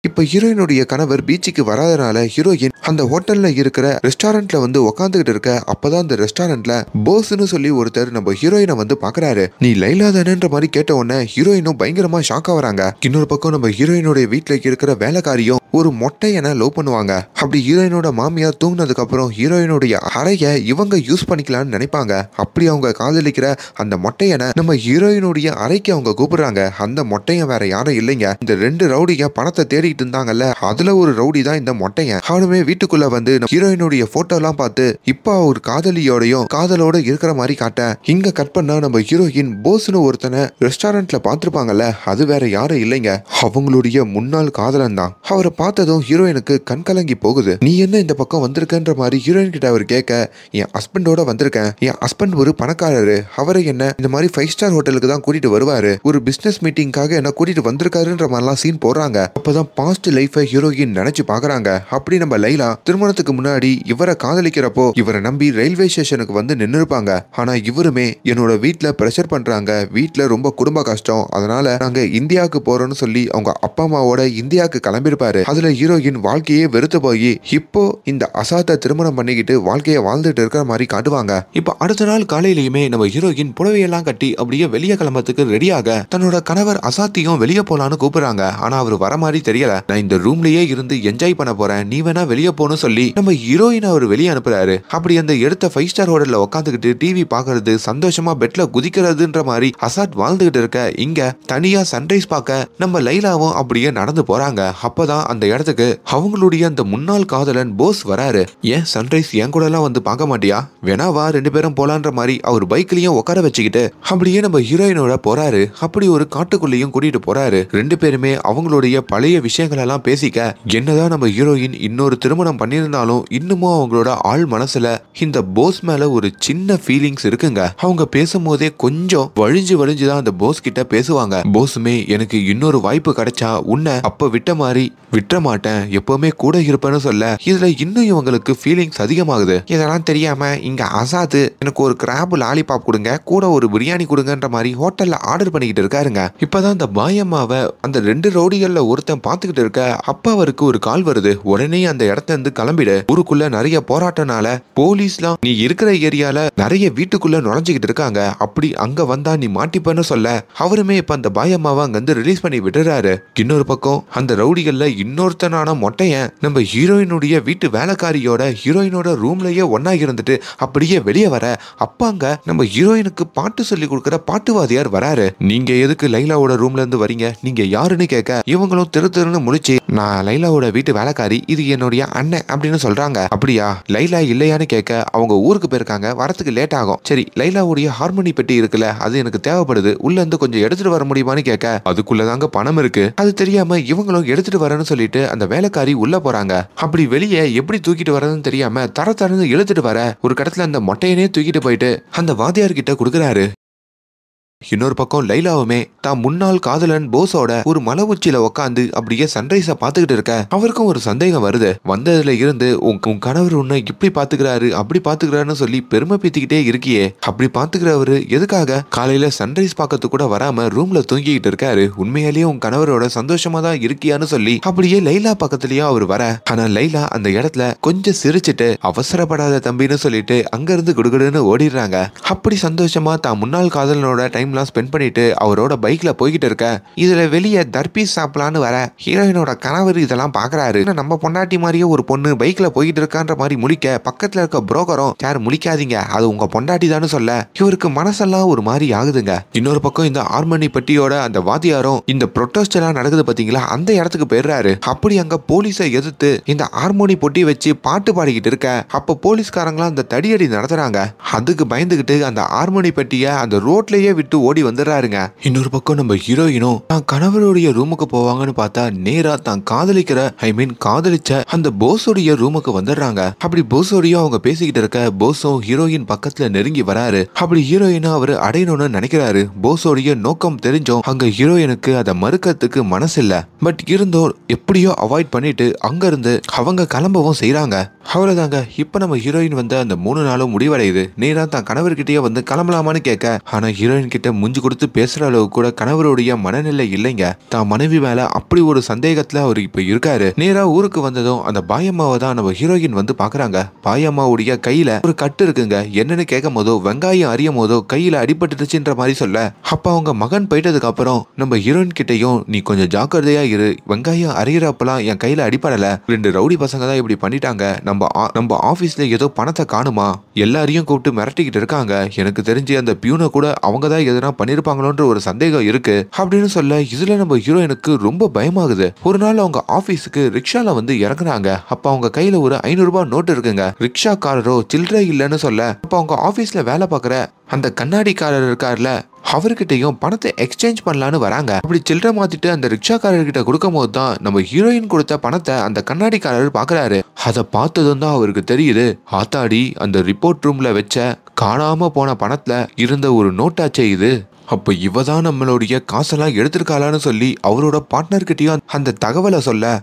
இப்ப ஹீரோயினுடைய கணவர் பீச்சுக்கு வராதனால ஹீரோயின் அந்த ஹோட்டல்ல இருக்கிற ரெஸ்டாரண்ட்ல வந்து உக்காந்துகிட்டு இருக்க அப்பதான் அந்த ரெஸ்டாரண்ட்ல போஸ்ன்னு சொல்லி ஒருத்தர் நம்ம ஹீரோயினை வந்து பாக்குறாரு. நீ லைலா தானேன்ற மாதிரி கேட்ட உடனே ஹீரோயினும் பயங்கரமா ஷாக் ஆகுறாங்க. இன்னொரு பக்கம் நம்ம ஹீரோயினுடைய வீட்டுல இருக்கிற வேலைக்காரியும் ஒரு மொட்டையனை லவ் பண்ணுவாங்க. அப்படி ஹீரோயினோட மாமியார் தூங்கினதுக்கு அப்புறம் ஹீரோயினுடைய அறைய இவங்க யூஸ் பண்ணிக்கலாம்னு நினைப்பாங்க. அப்படி அவங்க காதலிக்கிற அந்த மொட்டையனை நம்ம ஹீரோயினுடைய அறைக்கு அவங்க கூப்பிடுறாங்க. அந்த மொட்டையன் வேற யாரும் இல்லைங்க, இந்த 2 ரவுடிங்க பணத்தை தேடிட்டு இருந்தாங்கல்ல அதுல ஒரு ரவுடி தான் இந்த மொட்டையன். அவனுமே வீட்டுக்குள்ள வந்து ஹீரோயினுடைய போட்டோ எல்லாம் பார்த்து இப்ப ஒரு காதலியோடையும் காதலோட இருக்கிற மாதிரி காட்ட இங்க கட் பண்ணா நம்ம ஹீரோயின் போஸ்னு ஒருத்தனை ரெஸ்டாரண்ட்ல பாத்துருப்பாங்கல்ல அது வேற யாரும் இல்லைங்க, அவங்களுடைய முன்னாள் காதலன் தான். அவரை பார்த்ததும் ஹீரோயினுக்கு கண் கலங்கி போகுது. நீ என்ன இந்த பக்கம் வந்திருக்கன்ற மாதிரி ஹீரோயின் கிட்ட அவர் கேட்க என் ஹஸ்பண்டோட வந்திருக்கேன், என் ஹஸ்பண்ட் ஒரு பணக்காரரு, அவரை என்ன இந்த மாதிரி 5 ஸ்டார் ஹோட்டலுக்கு தான் கூட்டிட்டு வருவாரு, ஒரு பிசினஸ் மீட்டிங்காக என்ன கூட்டிட்டு வந்திருக்காருன்ற மாதிரிலாம் சீன் போடுறாங்க. அப்பதான் பாஸ்ட் லைஃபை ஹீரோயின் நினைச்சு பாக்குறாங்க. அப்படி நம்ம லைலா திருமணத்துக்கு முன்னாடி இவரை காதலிக்கிறப்போ இவரை நம்பி ரயில்வே ஸ்டேஷனுக்கு வந்து நின்று இருப்பாங்க. ஆனா இவருமே என்னோட வீட்டுல பிரஷர் பண்றாங்க, வீட்டுல ரொம்ப குடும்ப கஷ்டம், அதனால நாங்க இந்தியாவுக்கு போறோம்னு சொல்லி அவங்க அப்பா அம்மாவோட இந்தியாவுக்கு கிளம்பிருப்பாரு. அதுல ஹீரோயின் வாழ்க்கையே வெறுத்து போய் இப்போ இந்த அசாத்தை திருமணம் பண்ணிக்கிட்டு வாழ்க்கையை வாழ்ந்துட்டு இருக்கிற மாதிரி காட்டுவாங்க. இப்ப அடுத்த நாள் காலையிலயுமே நம்ம ஹீரோயின் புடவையெல்லாம் கட்டி அப்படியே வெளியே கிளம்பத்துக்கு ரெடியாக தன்னோட கணவர் அசாத்தியும் வெளியே போலான்னு கூப்பிடுறாங்க. ஆனா அவர் வர மாதிரி தெரியல. நான் இந்த ரூம்லயே இருந்து என்ஜாய் பண்ண போறேன், நீ வேணா வெளியே போன்னு சொல்லி நம்ம ஹீரோயின் அவர் வெளியே அனுப்புறாரு. அப்படி அந்த எடுத்த 5 ஸ்டார் ஹோட்டல்ல உட்காந்துக்கிட்டு டிவி பாக்குறது, சந்தோஷமா பெட்ல குதிக்கிறதுன்ற மாதிரி அசாத் வாழ்ந்துகிட்டு இருக்க, இங்க தனியா சன்ரைஸ் பார்க்க நம்ம லைலாவும் அப்படியே நடந்து போறாங்க. அப்பதான் அந்த இடத்துக்கு அவங்களுடைய அந்த முன்னாள் காதலன் போஸ் வராரு. ஏன் சன்ரைஸ் என் கூட எல்லாம் வந்து பார்க்க மாட்டியா, வேணா வா 2 பேரும் போலான்ற மாதிரி அவர் பைக்லயும் உட்கார வச்சுக்கிட்டு அப்படியே நம்ம ஹீரோயினோட போறாரு. அப்படி ஒரு காட்டுக்குள்ளேயும் கூட்டிட்டு போறாரு. 2 பேருமே அவங்களுடைய பழைய விஷயங்கள் எல்லாம் பேசிக்க, என்னதான் நம்ம ஹீரோயின் இன்னொரு திருமணம் பண்ணியிருந்தாலும் இன்னமும் அவங்களோட ஆள் மனசுல இந்த போஸ் மேல ஒரு சின்ன ஃபீலிங்ஸ் இருக்குங்க. அவங்க பேசும்போதே கொஞ்சம் வழிஞ்சுதான் அந்த போஸ் கிட்ட பேசுவாங்க. போஸுமே எனக்கு இன்னொரு வாய்ப்பு கிடைச்சா உன்னை அப்ப விட்ட மாதிரி விட்டுற மாட்டேன், எப்பவுமே கூட இருப்பேன்னு சொல்ல, இதுல இன்னும் இவங்களுக்கு ஃபீலிங்ஸ் அதிகமாகுது. இதெல்லாம் தெரியாம இங்க அசாது எனக்கு ஒரு கிராப் லாலிபாப் கொடுங்க, கூட ஒரு பிரியாணி கொடுங்கன்ற மாதிரி ஹோட்டல்ல ஆர்டர் பண்ணிக்கிட்டு இருக்காருங்க. இப்பதான் அந்த பாயம்மாவை அந்த 2 ரவுடிகள்ல ஒருத்தன் பாத்துக்கிட்டு இருக்க, அப்ப அவருக்கு ஒரு கால் வருது. உடனே அந்த இடத்துல இருந்து கிளம்பிடு, ஊருக்குள்ள நிறைய போராட்டனால போலீஸ்லாம் நீ இருக்கிற ஏரியால நிறைய வீட்டுக்குள்ள நுழைஞ்சுக்கிட்டு இருக்காங்க, அப்படி அங்க வந்தா நீ மாட்டிப்பன்னு சொல்ல, அவருமே இப்ப அந்த பாயம்மாவை அங்க இருந்து ரிலீஸ் பண்ணி விட்டுறாரு. இன்னொரு பக்கம் அந்த ரவுடிகள்ல இன்னொருத்தனான மொட்டையன் நம்ம ஹீரோயினுடைய வீட்டு வேலைக்காரியோட ஹீரோயினோட ரூம்லயே ஒன்னா இருந்துட்டு அப்படியே வெளியே வர, அப்பாங்க நம்ம ஹீரோயினுக்கு பாட்டு சொல்லி கொடுக்கிற பாட்டுவாதியார் வராரு. நீங்க எதுக்கு லைலாவோட ரூம்ல இருந்து வரீங்க, நீங்க யாருன்னு கேட்க, இவங்களும் திருன்னு முழிச்சு நான் லைலாவோட வீட்டு வேலைக்காரி, இது என்னுடைய அண்ணன் அப்படின்னு சொல்றாங்க. அப்படியா, லைலா இல்லையான்னு கேட்க, அவங்க ஊருக்கு போயிருக்காங்க, வரத்துக்கு லேட் ஆகும். சரி, லைலாவுடைய ஹார்மோனி பெட்டி இருக்குல்ல, அது எனக்கு தேவைப்படுது, உள்ள இருந்து கொஞ்சம் எடுத்துட்டு வர முடியுமான்னு கேட்க, அதுக்குள்ளதாங்க பணம் இருக்கு. அது தெரியாம இவங்களும் எடுத்துட்டு வரேன்னு சொல்லிட்டு அந்த வேலைக்காரி உள்ள போறாங்க. அப்படி வெளியே எப்படி தூக்கிட்டு வரதுன்னு தெரியாம தரன்னு இழுத்துட்டு வர, ஒரு கடத்துல அந்த மொட்டையனே தூக்கிட்டு போயிட்டு அந்த வாத்தியார் கிட்ட கொடுக்குறாரு. இன்னொரு பக்கம் லைலாவுமே தான் முன்னாள் காதலன் போஸோட ஒரு மலை உச்சியில உட்காந்து அப்படியே சன்ரைஸ பாத்துக்கிட்டு இருக்க, அவருக்கும் ஒரு சந்தேகம் வருது. வந்ததுல இருந்து உன் கணவர் உன்னை இப்படி பாத்துக்கிறாரு அப்படி பாத்துக்கிறாருன்னு சொல்லி பெருமை பீத்திக்கிட்டே இருக்கியே, அப்படி பாத்துக்கிறவரு எதுக்காக காலையில சன்ரைஸ் பார்க்கறது கூட வராம ரூம்ல தூங்கிக்கிட்டு இருக்காரு, உண்மையாலேயே உன் கணவரோட சந்தோஷமா தான் இருக்கியான்னு சொல்லி அப்படியே லைலா பக்கத்துலயும் அவர் வர, ஆனா லைலா அந்த இடத்துல கொஞ்சம் சிரிச்சிட்டு அவசரப்படாத தம்பின்னு சொல்லிட்டு அங்க இருந்து குடுகுடுன்னு ஓடிடுறாங்க. அப்படி சந்தோஷமா தான் முன்னாள் காதலனோட டைம்லாம் ஸ்பெண்ட் பண்ணிட்டு அவரோட பைக்ல போய்கிட்டு இருக்க, இதுல வெளியே தர்பீஸ் சாப்பிடலான்னு வர, ஹீரோயினோட கணவர் இதெல்லாம் பாக்குறாரு. நம்ம பொண்டாட்டி மாதிரியே ஒரு பொண்ணு பைக்ல போய்கிட்டு இருக்கான்ற மாதிரி முழிக்க, பக்கத்துல இருக்க புரோக்கரும் யார் முழிக்காதீங்க அது உங்க பொண்டாட்டி தானு சொல்ல, இவருக்கு மனசெல்லாம் ஒரு மாதிரி ஆகுதுங்க. இன்னொரு பக்கம் இந்த ஹார்மோனி பெட்டியோட அந்த வாத்தியாரும் இந்த ப்ரொட்டஸ்ட் எல்லாம் நடக்குது பாத்தீங்களா, அந்த இடத்துக்கு போயிடுறாரு. அப்படி அங்க போலீஸை எதிர்த்து இந்த ஹார்மோனி பொட்டி வச்சு பாட்டு பாடிக்கிட்டு இருக்க, அப்ப போலீஸ்காரங்களாம் அந்த தடியடி நடத்துறாங்க. அதுக்கு பயந்துகிட்டு அந்த ஹார்மோனி பெட்டியை அந்த ரோட்லயே விட்டு ஓடி வந்துடுறாருங்க. இன்னொரு பக்கம் நம்ம ஹீரோயினும் தான் கணவருடைய ரூமுக்கு போவாங்கன்னு பார்த்தா நேரா தான் காதலிச்ச அந்த போஸோடைய ரூமுக்கு வந்துடுறாங்க. அப்படி போஸோடையும் அவங்க பேசிக்கிட்டு இருக்க, போஸும் ஹீரோயின் பக்கத்துல நெருங்கி வராரு. அப்படி ஹீரோயினா அவரு அடையணும்னு நினைக்கிறாரு. போஸோடைய நோக்கம் தெரிஞ்சோம் அங்க ஹீரோயினுக்கு அதை மறுக்கிறதுக்கு மனசு இல்ல. பட் இருந்தோம் எப்படியோ அவாய்ட் பண்ணிட்டு அங்க இருந்து அவங்க கிளம்பவும் செய்யறாங்க. அவ்வளவுதாங்க. இப்ப நம்ம ஹீரோயின் வந்து அந்த 3 நாளும் முடிவடையுது. நேரா தான் கணவர்கிட்டயே வந்து கிளம்பலாமான்னு கேட்க, ஆனா ஹீரோயின் கிட்ட முஞ்சு கொடுத்து பேசுற அளவுக்கு கூட கணவருடைய மனநிலை இல்லைங்க. தான் மனைவி மேல அப்படி ஒரு சந்தேகத்துல அவர் இப்ப இருக்காரு. நேரா ஊருக்கு வந்ததும் அந்த பாயம்மாவை தான் நம்ம ஹீரோயின் வந்து பாக்குறாங்க. பாயம்மாவுடைய கையில ஒரு கட்டு இருக்குங்க. என்னன்னு கேட்கும் போதோ வெங்காயம் அறியும் போதோ கையில அடிபட்டுச்சுன்ற மாதிரி சொல்ல, அப்ப அவங்க மகன் போயிட்டதுக்கு அப்புறம் நம்ம ஹீரோயின் கிட்டையும் நீ கொஞ்சம் ஜாக்கிரதையா இரு, வெங்காயம் அறியறப்பெல்லாம் என் கையில அடிப்படல, 2 ரவுடி பசங்க தான் இப்படி பண்ணிட்டாங்க, நம்ம ஆபீஸ்ல ஏதோ பணத்தை காணுமா, எல்லாரையும் கூப்பிட்டு மிரட்டிக்கிட்டு இருக்காங்க, எனக்கு தெரிஞ்சு அந்த பியூனை கூட அவங்க தான் எதனா பண்ணிருப்பாங்களோன்ற ஒரு சந்தேகம் இருக்கு அப்படின்னு சொல்ல, இதுல நம்ம ஹீரோயினுக்கு ரொம்ப பயமாகுது. ஒரு நாள் அவங்க ஆபீஸுக்கு ரிக்ஷால வந்து இறங்குறாங்க. அப்ப அவங்க கையில ஒரு 500 ரூபாய் நோட்டு இருக்குங்க. ரிக்ஷாக்காரரோ சில்லறை இல்லைன்னு சொல்ல, அப்ப அவங்க ஆபீஸ்ல வேலை பார்க்குற அந்த கண்ணாடிக்காரர் இருக்காருல, அவர்கிட்டையும் பணத்தை எக்ஸ்சேஞ்ச் பண்ணலான்னு வராங்க. அப்படி சில்லறை மாத்திட்டு அந்த ரிக்ஷாக்காரர்கிட்ட கொடுக்கும் போது தான் நம்ம ஹீரோயின் கொடுத்த பணத்தை அந்த கண்ணாடிக்காரர் பாக்குறாரு. அதை பார்த்ததும் தான் அவருக்கு தெரியுது, ஆத்தாடி அந்த ரிப்போர்ட் ரூம்ல வச்ச காணாம போன பணத்துல இருந்த ஒரு நோட்டாச்சே இது. அப்ப இவதான் நம்மளுடைய காசெல்லாம் எடுத்திருக்காளான்னு சொல்லி அவரோட பார்ட்னர்கிட்டயும் அந்த தகவலை சொல்ல,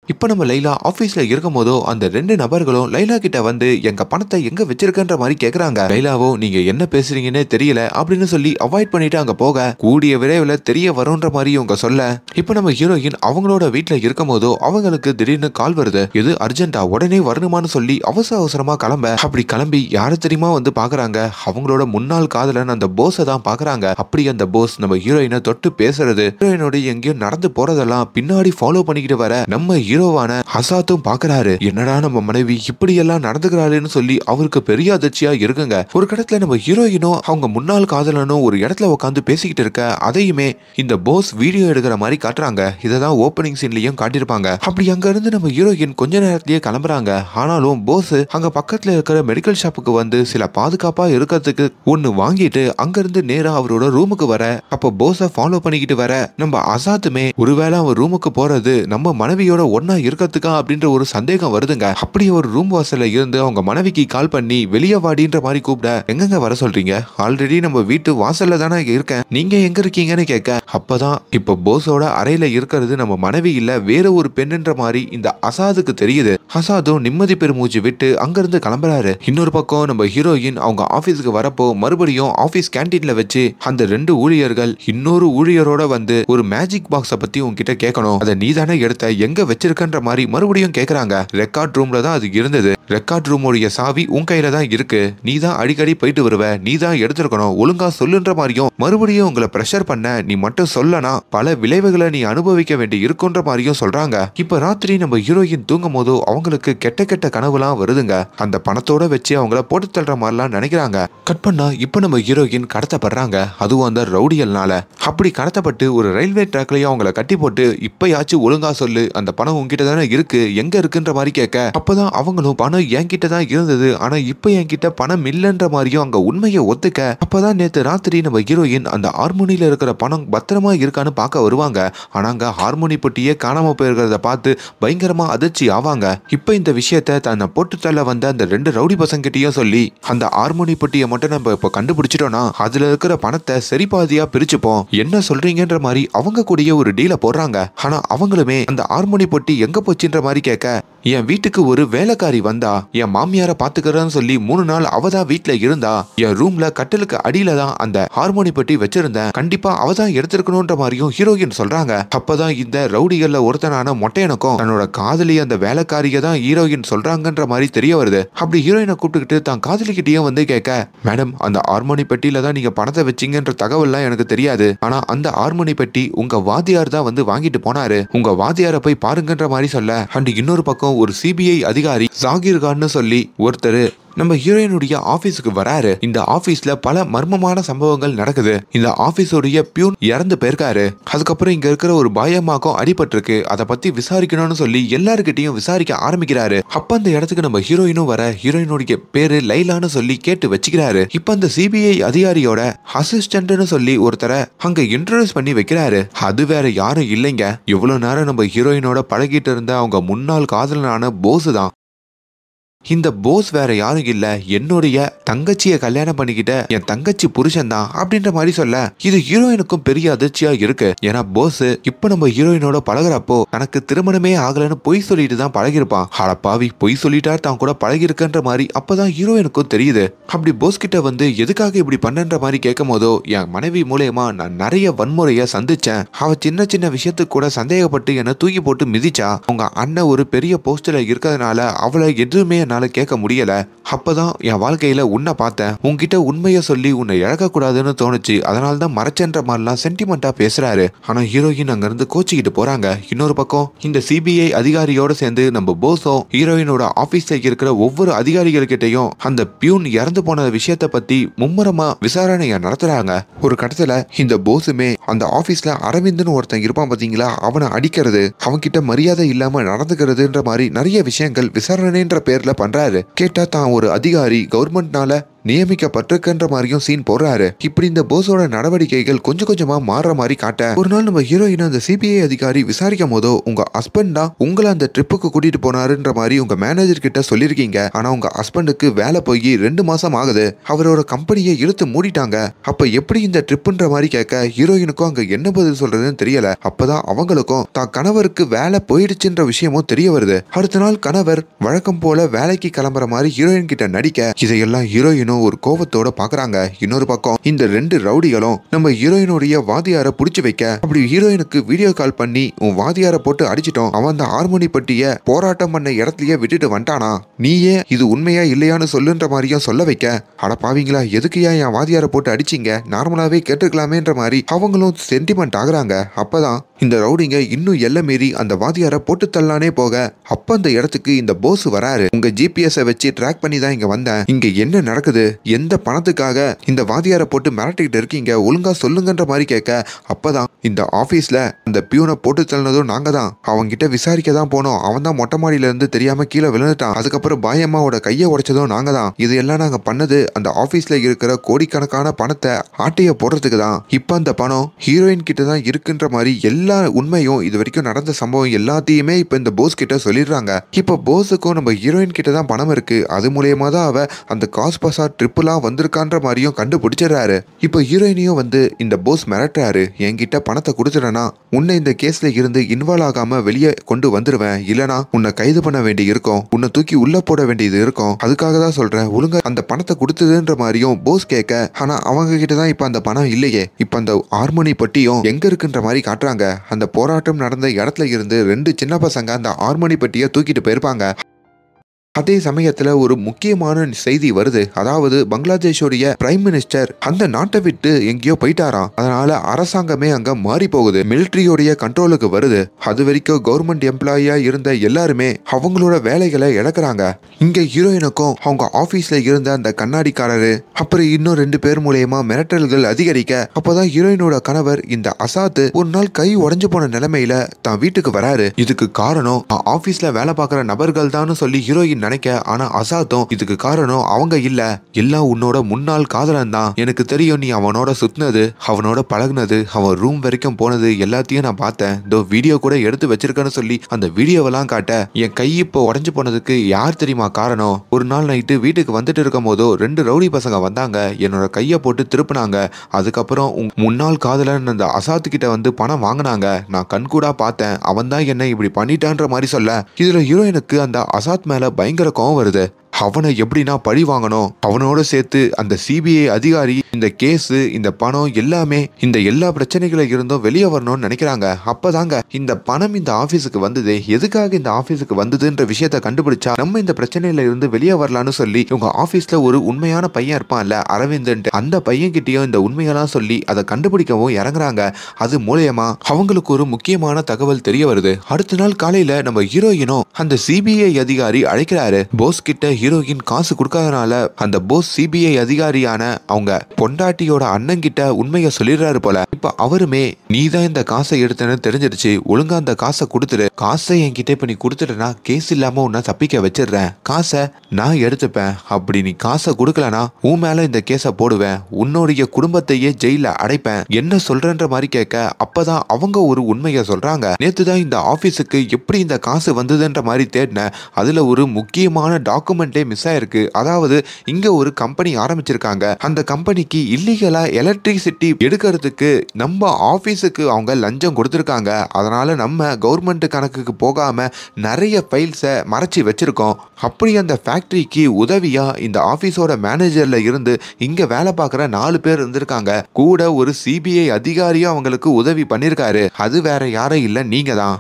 இப்ப நம்ம லைலா ஆபீஸ்ல இருக்கும் போதோ அந்த 2 நபர்களும் லைலா கிட்ட வந்து எங்க பணத்தை எங்க வச்சிருக்கன்ற மாதிரி கேக்குறாங்க. லைலாவோ நீங்க என்ன பேசுறீங்கன்னே தெரியல அப்படின்னு சொல்லி அவாய்ட் பண்ணிட்டு அங்க போக, கூடிய விரைவில் தெரிய வரும்ன்ற மாதிரி இவங்க சொல்ல, இப்ப நம்ம ஹீரோயின் அவங்களோட வீட்டுல இருக்கும் போதோ அவங்களுக்கு திடீர்னு கால் வருது. இது அர்ஜென்டா உடனே வரணுமான்னு சொல்லி அவசர அவசரமா கிளம்ப, அப்படி கிளம்பி யாரு தெரியுமா வந்து பாக்குறாங்க, அவங்களோட முன்னாள் காதலன் அந்த போஸை தான் பாக்குறாங்க. அப்படி அந்த போஸ் நம்ம ஹீரோயினை தொட்டு பேசுறது, ஹீரோயினோட எங்கேயோ நடந்து போறதெல்லாம் பின்னாடி ஃபாலோ பண்ணிக்கிட்டு வர நம்ம ஹீரோவான ஹசாத்தும் பாக்குறாரு. என்னடா நம்ம மனைவி இப்படி எல்லாம் நடந்துக்கிறாருன்னு சொல்லி அவருக்கு பெரிய அதிர்ச்சியா இருக்குங்க. ஒரு இடத்துல நம்ம ஹீரோயினும் அவங்க முன்னாள் காதலனும் ஒரு இடத்துல உட்காந்து பேசிக்கிட்டு இருக்க, அதையுமே இந்த போஸ் வீடியோ எடுக்கிற மாதிரி காட்டுறாங்க. இததான் ஓப்பனிங் சீன்லயும் காட்டியிருப்பாங்க. அப்படி அங்க இருந்து நம்ம ஹீரோயின் கொஞ்ச நேரத்திலேயே கிளம்புறாங்க. ஆனாலும் போஸ் அங்க பக்கத்துல இருக்கிற மெடிக்கல் ஷாப்புக்கு வந்து சில பாதுகாப்பா இருக்கிறதுக்கு ஒன்னு வாங்கிட்டு அங்க இருந்து நேரா அவரோட ரூமுக்கு வர, அப்ப போஸ ஃபாலோ பண்ணிக்கிட்டு வர நம்ம அசாத்துமே ஒருவேளை அவன் ரூமுக்கு போறது நம்ம மனைவியோட ஒன்னா இருக்கிறதுக்கா அப்படின்ற ஒரு சந்தேகம் வருதுங்க. அப்படி ஒரு ரூம் வாசல்ல இருந்து அவங்க மனைவிக்கு கால் பண்ணி வெளியே வாடின்ற மாதிரி கூப்பிட, எங்கங்க வர சொல்றீங்க, ஆல்ரெடி நம்ம வீட்டு வாசல்ல தானே இருக்கேன், நீங்க எங்க இருக்கீங்கன்னு கேட்க, அப்பதான் இப்ப போஸோட அறையில இருக்கிறது நம்ம மனைவி இல்ல வேற ஒரு பெண்ணுன்ற மாதிரி இந்த அசாதுக்கு தெரியுது. அசாதும் நிம்மதி பெருமூச்சு விட்டு அங்கிருந்து கிளம்புறாரு. இன்னொரு பக்கம் நம்ம ஹீரோயின் அவங்க ஆபீஸ்க்கு வரப்போ மறுபடியும் ஆபீஸ் கேன்டீன்ல வச்சு அந்த 2 ஊழியர்கள் இன்னொரு ஊழியரோட வந்து ஒரு மேஜிக் பாக்ஸ பத்தி உங்ககிட்ட கேட்கணும், அதை நீ தானே எடுத்த, எங்க வச்சிருக்கன்ற மாதிரி மறுபடியும் கேக்குறாங்க. ரெக்கார்ட் ரூம்ல தான் அது இருந்தது, ரெக்கார்ட் ரூமோடைய சாவி உன் கையில தான் இருக்கு, நீ தான் அடிக்கடி போயிட்டு வருவ, நீ தான் எடுத்திருக்கணும், ஒழுங்கா சொல்லுன்ற மாதிரியும் மறுபடியும் உங்களை பிரஷர் பண்ண, நீ மட்டும் சொல்லனா பல விளைவுகளை நீ அனுபவிக்க வேண்டி இருக்குன்ற மாதிரியும் சொல்றாங்க. இப்ப ராத்திரி நம்ம ஹீரோயின் தூங்கும் போதோ அவங்களுக்கு கெட்ட கெட்ட கனவுலாம் வருதுங்க. அந்த பணத்தோட வச்சு அவங்கள போட்டு தள்ளுற மாதிரிலாம் நினைக்கிறாங்க. கட் பண்ணா இப்ப நம்ம ஹீரோயின் கடத்தப்படுறாங்க, அதுவும் அந்த ரவுடியல்னால. அப்படி கடத்தப்பட்டு ஒரு ரயில்வே ட்ராக்லயும் அவங்கள கட்டி போட்டு, இப்பயாச்சும் ஒழுங்கா சொல்லு, அந்த பணம் உங்ககிட்ட தானே இருக்கு, எங்க இருக்குன்ற மாதிரி கேட்க, அப்பதான் அவங்களும் பணம் என்கிட்ட தான் இருந்தது, ஆனா இப்ப என்கிட்ட பணம் இல்லைன்ற மாதிரியும் அங்க உண்மையை ஒத்துக்க, அப்பதான் நேத்து ராத்திரி நம்ம ஹீரோயின் அந்த ஹார்மோனியில இருக்கிற பணம் பத்திரமா இருக்கான்னு பார்க்க வருவாங்க. ஆனா அங்க ஹார்மோனி பொட்டியே காணாம போயிருக்கிறத பார்த்து பயங்கரமா அதிர்ச்சி ஆவாங்க. இப்ப இந்த விஷயத்த தன்னை போட்டு தள்ள வந்த அந்த 2 ரவுடி பசங்கிட்டையும் சொல்லி, அந்த ஹார்மோனி பொட்டியை மட்டும் நம்ம இப்ப கண்டுபிடிச்சிட்டோம்னா அதுல இருக்கிற பணத்தை சரி பாதியா பிரிச்சுப்போம், என்ன சொல்றீங்கன்ற மாதிரி அவங்க கூடயே ஒரு டீல போடுறாங்க. ஆனா அவங்களுமே அந்த ஹார்மோனி பொட்டி எங்க போச்சுன்ற மாதிரி கேட்க, என் வீட்டுக்கு ஒரு வேலைக்காரி வந்தா, என் மாமியார பாத்துக்கிறேன்னு சொல்லி 3 நாள் அவதான் வீட்டுல இருந்தா, என் ரூம்ல கட்டிலுக்கு அடியில தான் அந்த ஹார்மோனி பெட்டி வச்சிருந்தேன், கண்டிப்பா அவதான் எடுத்திருக்கணும்ன்ற மாதிரியும் ஹீரோயின் சொல்றாங்க. அப்பதான் இந்த ரவுடிகள்ல ஒருத்தனான மொட்டையனுக்கும் தன்னோட காதலி அந்த வேலைக்காரிய தான் ஹீரோயின் சொல்றாங்கன்ற மாதிரி தெரிய வருது. அப்படி ஹீரோயினை கூப்பிட்டுக்கிட்டு தான் காதலிக்கிட்டே வந்து கேட்க, மேடம் அந்த ஹார்மோனி பெட்டியில தான் நீங்க பணத்தை வச்சீங்கன்ற தகவல்லாம் எனக்கு தெரியாது, ஆனா அந்த ஹார்மோனி பெட்டி உங்க வாத்தியார் தான் வந்து வாங்கிட்டு போனாரு, உங்க வாத்தியார போய் பாருங்கன்ற மாதிரி சொல்ல, அண்ட் இன்னொரு பக்கம் ஒரு சிபிஐ அதிகாரி ஜாகிர் கான்னு சொல்லி ஒருத்தர் நம்ம ஹீரோயினுடைய ஆபீஸுக்கு வராரு. இந்த ஆபீஸ்ல பல மர்மமான சம்பவங்கள் நடக்குது. இந்த ஆபீஸோடைய பியூன் இறந்து போயிருக்காரு. அதுக்கப்புறம் இங்க இருக்கிற ஒரு பாயம்மாக்கும் அடிபட்டிருக்கு, அதை பத்தி விசாரிக்கணும்னு சொல்லி எல்லாருக்கிட்டையும் விசாரிக்க ஆரம்பிக்கிறாரு. அப்ப அந்த இடத்துக்கு நம்ம ஹீரோயினும் வர, ஹீரோயினுடைய பேரு லைலான்னு சொல்லி கேட்டு வச்சுக்கிறாரு. இப்ப அந்த சிபிஐ அதிகாரியோட அசிஸ்டன்ட்னு சொல்லி ஒருத்தரை அங்க இன்ட்ரோடியூஸ் பண்ணி வைக்கிறாரு. அது வேற யாரும் இல்லைங்க, இவ்வளவு நேரம் நம்ம ஹீரோயினோட பழகிட்டு இருந்த அவங்க முன்னாள் காதலனான போஸ் தான். இந்த போஸ் வேற யாரும் இல்ல, என்னுடைய தங்கச்சியை கல்யாணம் பண்ணிக்கிட்ட என் தங்கச்சி புருஷன் தான் அப்படின்ற மாதிரி சொல்ல, இது ஹீரோயினுக்கும் பெரிய அதிர்ச்சியா இருக்கு. ஏன்னா போஸ் இப்ப நம்ம ஹீரோயினோட பழகுறப்போ தனக்கு திருமணமே ஆகலன்னு பொய் சொல்லிட்டு தான் பழகிருப்பான். பாவி பொய் சொல்லிட்டார் தான் கூட பழகிருக்குன்ற மாதிரி அப்பதான் ஹீரோயினுக்கும் தெரியுது. அப்படி போஸ் கிட்ட வந்து எதுக்காக இப்படி பண்ணன்ற மாதிரி கேட்கும் போதோ, என் மனைவி மூலயமா நான் நிறைய வன்முறைய சந்திச்சேன், அவ சின்ன சின்ன விஷயத்துக்கு கூட சந்தேகப்பட்டு என்ன தூக்கி போட்டு மிதிச்சா, உங்க அண்ணன் ஒரு பெரிய போஸ்ட்ல இருக்கிறதுனால அவளை எதுவுமே கேட்க முடியல, அப்பதான் என் வாழ்க்கையில உன்னை பார்த்தேன், உன்கிட்ட உண்மையை சொல்லி உன்னை இழக்க கூடாதுன்னு தோணுச்சு, அதனால தான் மறைச்சன்ற மாதிரிலாம் சென்டிமெண்டா பேசுறாரு. ஆனா ஹீரோயின் அங்க இருந்து கோச்சிக்கிட்டு போறாங்க. இன்னொரு பக்கம் இந்த சிபிஐ அதிகாரியோட சேர்ந்து நம்ம போஸும் ஹீரோயினோட ஆபீஸ்ல இருக்கிற ஒவ்வொரு அதிகாரிகள் கிட்டையும் அந்த பியூன் இறந்து போன விஷயத்த பத்தி மும்முரமா விசாரணைய நடத்துறாங்க. ஒரு கட்டத்துல இந்த போஸுமே அந்த ஆபீஸ்ல அரவிந்த்னு ஒருத்தன் இருப்பான் பாத்தீங்களா, அவனை அடிக்கிறது, அவன்கிட்ட மரியாதை இல்லாம நடந்துக்கிறதுன்ற மாதிரி நிறைய விஷயங்கள் விசாரணைன்ற பேர்ல பண்றாரு. கேட்டா தான் ஒரு அதிகாரி கவர்மெண்ட்னால நியமிக்கப்பட்டிருக்கின்ற மாதிரியும் சீன் போடுறாரு. இப்படி இந்த போஸோட நடவடிக்கைகள் கொஞ்சம் கொஞ்சமா மாறுற மாதிரி காட்ட ஒரு நாள் நம்ம ஹீரோயின் அந்த சிபிஐ அதிகாரி விசாரிக்கும் போதோ உங்க ஹஸ்பண்ட் தான் உங்களை அந்த ட்ரிப்புக்கு கூட்டிட்டு போனாருன்ற மாதிரி உங்க மேனேஜர் கிட்ட சொல்லிருக்கீங்க. ஆனா உங்க ஹஸ்பண்டுக்கு வேலை போய் 2 மாசம் ஆகுது. அவரோட கம்பெனியை இழுத்து மூடிட்டாங்க. அப்ப எப்படி இந்த ட்ரிப்புன்ற மாதிரி கேட்க ஹீரோயினுக்கும் அங்க என்ன பதில் சொல்றதுன்னு தெரியல. அப்பதான் அவங்களுக்கும் தான் கணவருக்கு வேலை போயிடுச்சுன்ற விஷயமும் தெரிய வருது. அடுத்த நாள் கணவர் வழக்கம் போல வேலைக்கு கிளம்புற மாதிரி ஹீரோயின் கிட்ட நடிக்க இதையெல்லாம் ஹீரோயினும் ஒரு கோபத்தோட பாக்குறாங்க. இன்னொரு பக்கம் இந்த 2 ரவுடிகளும் நம்ம ஹீரோயினுடைய வாதியார புடிச்சு வைக்க அப்படி ஹீரோயினுக்கு வீடியோ கால் பண்ணி உன் வாதியார போட்டு அடிச்சிட்டோம், அவன் அந்த ஹார்மோனி பட்டிய போராட்டம் பண்ண இடத்துலயே விட்டுட்டு வந்துட்டானா, நீயே இது உண்மையா இல்லையான்னு சொல்லுன்ற மாதிரியும் சொல்ல வைக்க அட பாவீங்களா எதுக்குயா என் வாதியார போட்டு அடிச்சிங்க, நார்மலாவே கேட்டுக்கலாமேன்ற மாதிரி அவங்களும் சென்டிமெண்ட் ஆகுறாங்க. அப்பதான் இந்த ரவுடிங்க இன்னும் எல்லை மீறி அந்த வாதியார போட்டு தள்ளானே போக அப்ப அந்த இடத்துக்கு இந்த போஸ் வராரு. உங்க ஜிபிஎஸ் வச்சு ட்ராக் பண்ணி தான் இங்க வந்தேன், இங்க என்ன நடக்குது, எந்த பணத்துக்காக இந்த வாதியார போட்டு மிரட்டிக்கிட்டு இருக்கீங்க, ஒழுங்கா சொல்லுங்கன்ற மாதிரி கேட்க அப்பதான் இந்த ஆபீஸ்ல அந்த பியூனை போட்டு தள்ளினதும் நாங்க தான், அவங்க கிட்ட விசாரிக்க தான் போனோம், அவன் தான் மொட்டை மாடியில இருந்து தெரியாம கீழே விழுந்துட்டான், அதுக்கப்புறம் பாயம்மாவோட கையை உடைச்சதும் நாங்க தான், இதெல்லாம் நாங்க பண்ணது அந்த ஆபீஸ்ல இருக்கிற கோடிக்கணக்கான பணத்தை ஆட்டைய போடுறதுக்கு தான். இப்ப அந்த பணம் ஹீரோயின் கிட்ட தான் இருக்குன்ற மாதிரி எல்லா உண்மையும் இது வரைக்கும் நடந்த சம்பவம் எல்லாத்தையுமே இப்ப இந்த போஸ் கிட்ட சொல்லிடுறாங்க. இப்ப போஸுக்கும் நம்ம ஹீரோயின் கிட்ட தான் பணம் இருக்கு, அது மூலியமா தான் அவ அந்த காஸ் பசார் ட்ரிப்புலாம் வந்திருக்கான்ற மாதிரியும் கண்டுபிடிச்சிடறாரு. இப்ப ஹீரோயினையும் வந்து இந்த போஸ் மிரட்டுறாரு, என்கிட்ட பணத்தை கொடுத்துடனா உன்னை இந்த கேஸ்ல இருந்து இன்வால்வ் ஆகாம வெளியே கொண்டு வந்துருவேன், இல்லனா உன்னை கைது பண்ண வேண்டி இருக்கும், உன்னை தூக்கி உள்ள போட வேண்டியது இருக்கும், அதுக்காக தான் சொல்றேன் ஒழுங்கா அந்த பணத்தை கொடுத்ததுன்ற மாதிரியும் போஸ் கேட்க ஆனா அவங்க கிட்ட தான் இப்ப அந்த பணம் இல்லையே. இப்ப அந்த ஹார்மோனி பட்டியும் எங்க இருக்குன்ற மாதிரி காட்டுறாங்க. அந்த போராட்டம் நடந்த இடத்துல இருந்து 2 சின்ன பசங்க அந்த ஹார்மோனி பட்டியை தூக்கிட்டு போயிருப்பாங்க. அதே சமயத்துல ஒரு முக்கியமான செய்தி வருது. அதாவது பங்களாதேஷோடைய பிரைம் மினிஸ்டர் அந்த நாட்டை விட்டு எங்கேயோ போயிட்டாராம். அதனால அரசாங்கமே அங்க மாறி போகுது, மிலிட்டரியோடைய கண்ட்ரோலுக்கு வருது. அது வரைக்கும் கவர்மெண்ட் எம்ப்ளாயியா இருந்த எல்லாருமே அவங்களோட வேலைகளை இழக்கிறாங்க. இங்க ஹீரோயினுக்கும் அவங்க ஆபீஸ்ல இருந்த அந்த கண்ணாடிக்காரரு அப்புறம் இன்னும் 2 பேர் மூலயமா மிரட்டல்கள் அதிகரிக்க அப்பதான் ஹீரோயினோட கணவர் இந்த அசாத்து ஒரு நாள் கை உடைஞ்சு போன நிலைமையில தான் வீட்டுக்கு வராரு. இதுக்கு காரணம் ஆபீஸ்ல வேலை பார்க்கிற நபர்கள் தான் சொல்லி ஹீரோயின் நினைக்க, ஆனா அசாத்தும் இதுக்கு காரணம் அவங்க இல்ல, எல்லாம் உன்னோட முன்னாள் காதலன் தான், எனக்கு தெரியும் நீ அவனோட சுத்தினது, அவனோட பழகுனது, அவன் ரூம் வரைக்கும் போனது எல்லாத்தையும் நான் பார்த்தேன், இதோ வீடியோ கூட எடுத்து வச்சிருக்கேன்னு சொல்லி அந்த வீடியோவெல்லாம் காட்ட என் கை இப்போ உடஞ்சு போனதுக்கு யார் தெரியுமா காரணம், ஒரு நாள் நைட்டு வீட்டுக்கு வந்துட்டு இருக்கும் போதோ 2 ரவுடி பசங்க வந்தாங்க, என்னோட கையை போட்டு திருப்பினாங்க, அதுக்கப்புறம் முன்னாள் காதலன் அந்த அசாத்து கிட்ட வந்து பணம் வாங்கினாங்க, நான் கண்கூடா பார்த்தேன், அவன் தான் என்ன இப்படி பண்ணிட்டான்ற மாதிரி சொல்ல இதுல ஹீரோயினுக்கு அந்த அசாத் மேல பயங்கர கோவம் வருது. அவனை எப்படின்னா பழி வாங்கணும், அவனோட சேர்த்து அந்த சிபிஐ அதிகாரி இந்த கேஸ் இந்த பணம் எல்லாமே இந்த எல்லா பிரச்சனைகளை இருந்தும் வெளியே வரணும்னு நினைக்கிறாங்க. அப்பதாங்க இந்த பணம் இந்த ஆபீஸுக்கு வந்தது, எதுக்காக இந்த ஆபீஸுக்கு வந்ததுன்ற விஷயத்த கண்டுபிடிச்சா நம்ம இந்த பிரச்சனையில இருந்து வெளியே வரலான்னு சொல்லி இவங்க ஆபீஸ்ல ஒரு உண்மையான பையன் இருப்பான்ல அரவிந்த், அந்த பையன் கிட்டயும் இந்த உண்மையெல்லாம் சொல்லி அதை கண்டுபிடிக்கவும் இறங்குறாங்க. அது மூலயமா அவங்களுக்கு ஒரு முக்கியமான தகவல் தெரிய வருது. அடுத்த நாள் காலையில நம்ம ஹீரோயினும் அந்த சிபிஐ அதிகாரி அழைக்கிறாரு. போஸ் கிட்ட ஹீரோயின் காசு கொடுக்காதனால அந்த போஸ் சிபிஐ அதிகாரியான அவங்க பொண்டாட்டியோட அண்ணன் கிட்ட உண்மையை சொல்லிடுறாரு போல. இப்ப அவருமே நீதான் இந்த காசை எடுத்தன்னு தெரிஞ்சிருச்சு, ஒழுங்கா அந்த காசை கொடுத்துரு, காசை என்கிட்ட இப்ப நீ கொடுத்துட்டனா கேஸ் இல்லாம உன்னை தப்பிக்க வச்சிடுறேன், காசை நான் எடுத்துப்பேன், அப்படி நீ காசை கொடுக்கலனா உன் மேல இந்த கேஸை போடுவேன், உன்னுடைய குடும்பத்தையே ஜெயில அடைப்பேன், என்ன சொல்றன்ற மாதிரி கேட்க அப்பதான் அவங்க ஒரு உண்மையை சொல்றாங்க. நேத்துதான் இந்த ஆபீஸுக்கு எப்படி இந்த காசு வந்ததுன்ற மாதிரி தேடின, அதுல ஒரு முக்கியமான டாக்குமெண்ட் மிஸ் ஆயிருக்கு. அதாவது இங்க ஒரு கம்பெனி ஆரம்பிச்சிருக்காங்க, அந்த கம்பெனிக்கு இல்லீகலா எலக்ட்ரிசிட்டி எடுக்கிறதுக்கு நம்ம ஆபீஸுக்கு அவங்க லஞ்சம் கொடுத்திருக்காங்க, அதனால நம்ம கவர்மெண்ட் கணக்குக்கு போகாம நிறைய ஃபைல்ஸை மறைச்சி வச்சிருக்கோம். அப்படி அந்த ஃபேக்டரிக்கு உதவியா இந்த ஆபீஸோட மேனேஜர்ல இருந்து இங்க வேலை பார்க்குற 4 பேர் இருந்திருக்காங்க, கூட ஒரு சிபிஐ அதிகாரியும் அவங்களுக்கு உதவி பண்ணிருக்காரு, அது வேற யாரும் இல்ல நீங்க தான்.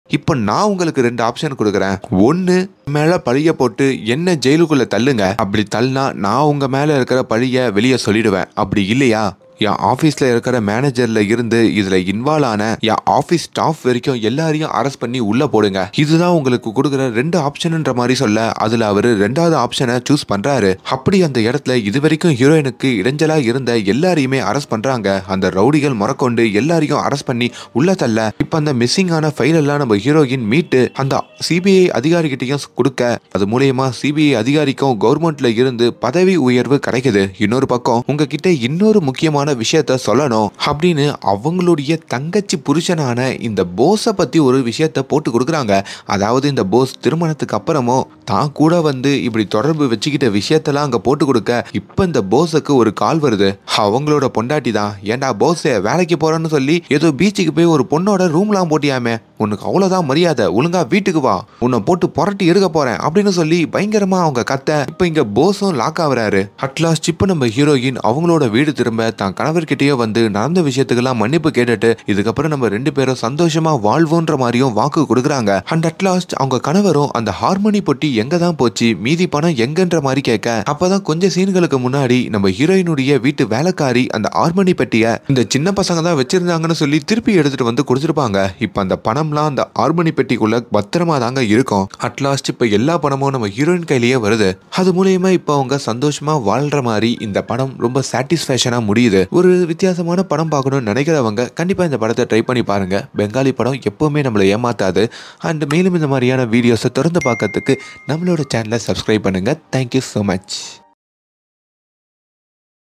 இப்போ நான் உங்களுக்கு 2 ஆப்ஷன் கொடுக்குறேன். ஒன்று மேல பழிய போட்டு என்ன ஜெயிலுக்குள்ள தள்ளுங்க, அப்படி தள்ளினா நான் உங்க மேல இருக்கிற பழிய வெளியே சொல்லிடுவேன், அப்படி இல்லையா என் ஆபீஸ்ல இருக்கிற மேனேஜர்ல இருந்து இதுல இன்வால்வ் ஆன என் ஆபீஸ் ஸ்டாஃப் வரைக்கும் எல்லாரையும் அரெஸ்ட் பண்ணி உள்ள போடுங்க. இதுதான் உங்களுக்கு கொடுக்குற 2 ஆப்ஷன்ன்ற மாதிரி சொல்ல அதுல அவரு 2வது ஆப்ஷனை சூஸ் பண்றாரு. அப்படி அந்த இடத்துல இதுவரைக்கும் ஹீரோயினுக்கு இடைஞ்சலா இருந்த எல்லாரையுமே அரெஸ்ட் பண்றாங்க. அந்த ரவுடிகள் முறக்கொண்டு எல்லாரையும் அரெஸ்ட் பண்ணி உள்ள தள்ள இப்ப அந்த மிஸ்ஸிங் ஆன ஃபைல் எல்லாம் நம்ம ஹீரோயின் மீட்டு அந்த சிபிஐ அதிகாரிகிட்டையும் கொடுக்க அது மூலயமா சிபிஐ அதிகாரிக்கும் கவர்மெண்ட்ல இருந்து பதவி உயர்வு கிடைக்குது. இன்னொரு பக்கம் உங்ககிட்ட இன்னொரு முக்கியமான விஷயத்த சொல்லணும் அப்படின்னு அவங்களுடைய தங்கச்சி புருஷனான இந்த போஸை பத்தி ஒரு விஷயத்த போட்டு கொடுக்குறாங்க. அதாவது இந்த போஸ் திருமணத்துக்கு அப்புறமும் தான் கூட இப்படி தொடர்பு வச்சுக்கிட்ட விஷயத்தெல்லாம் அங்க போட்டு கொடுக்க இப்ப இந்த போஸுக்கு ஒரு கால் வருது. அவங்களோட பொண்டாட்டி தான், ஏண்டா போஸே வேலைக்கு போறேன்னு சொல்லி ஏதோ பீச்சுக்கு போய் ஒரு பொண்ணோட ரூம்லாம் போட்டியாமே, உனக்கு அவ்வளவுதான் மரியாதை, ஒழுங்கா வீட்டுக்கு வா, உன்னை போட்டு புரட்டி எடுக்க போறேன் அப்படின்னு சொல்லி பயங்கரமா அவங்க கத்த இப்ப இங்க போஸும் லாக் ஆகுறாரு. அட்லாஸ்ட் இப்ப நம்ம ஹீரோயின் அவங்களோட வீடு திரும்ப தான் கணவர்கிட்டயே நடந்த விஷயத்துக்கெல்லாம் மன்னிப்பு கேட்டுட்டு இதுக்கப்புறம் நம்ம 2 பேரும் சந்தோஷமா வாழ்வோன்ற மாதிரியும் வாக்கு கொடுக்குறாங்க. அண்ட் அட்லாஸ்ட் அவங்க கணவரும் அந்த ஹார்மோனி பொட்டி எங்க தான் போச்சு, மீதி பணம் எங்கன்ற மாதிரி கேட்க அப்பதான் கொஞ்சம் சீன்களுக்கு முன்னாடி நம்ம ஹீரோயினுடைய வீட்டு வேலைக்காரி அந்த ஹார்மோனி பெட்டிய இந்த சின்ன பசங்க தான் வச்சிருந்தாங்கன்னு சொல்லி திருப்பி எடுத்துட்டு கொடுத்துருப்பாங்க. இப்ப அந்த பணம்லாம் அந்த ஹார்மோனி பெட்டிக்குள்ள பத்திரமா தாங்க இருக்கும். அட்லாஸ்ட் இப்ப எல்லா பணமும் நம்ம ஹீரோயின் கையிலேயே வருது. அது மூலயமா இப்ப அவங்க சந்தோஷமா வாழ்ற மாதிரி இந்த படம் ரொம்ப சாட்டிஸ்பேக்ஷனா முடியுது. ஒரு வித்தியாசமான படம் பார்க்கணும்னு நினைக்கிறவங்க கண்டிப்பா இந்த படத்தை ட்ரை பண்ணி பாருங்க. பெங்காலி படம் எப்பவுமே நம்மளை ஏமாத்தாது. அண்ட் மேலும் இந்த மாதிரியான வீடியோஸை தொடர்ந்து பார்க்கறதுக்கு நம்மளோட சேனலை சப்ஸ்கிரைப் பண்ணுங்க. Thank you so much.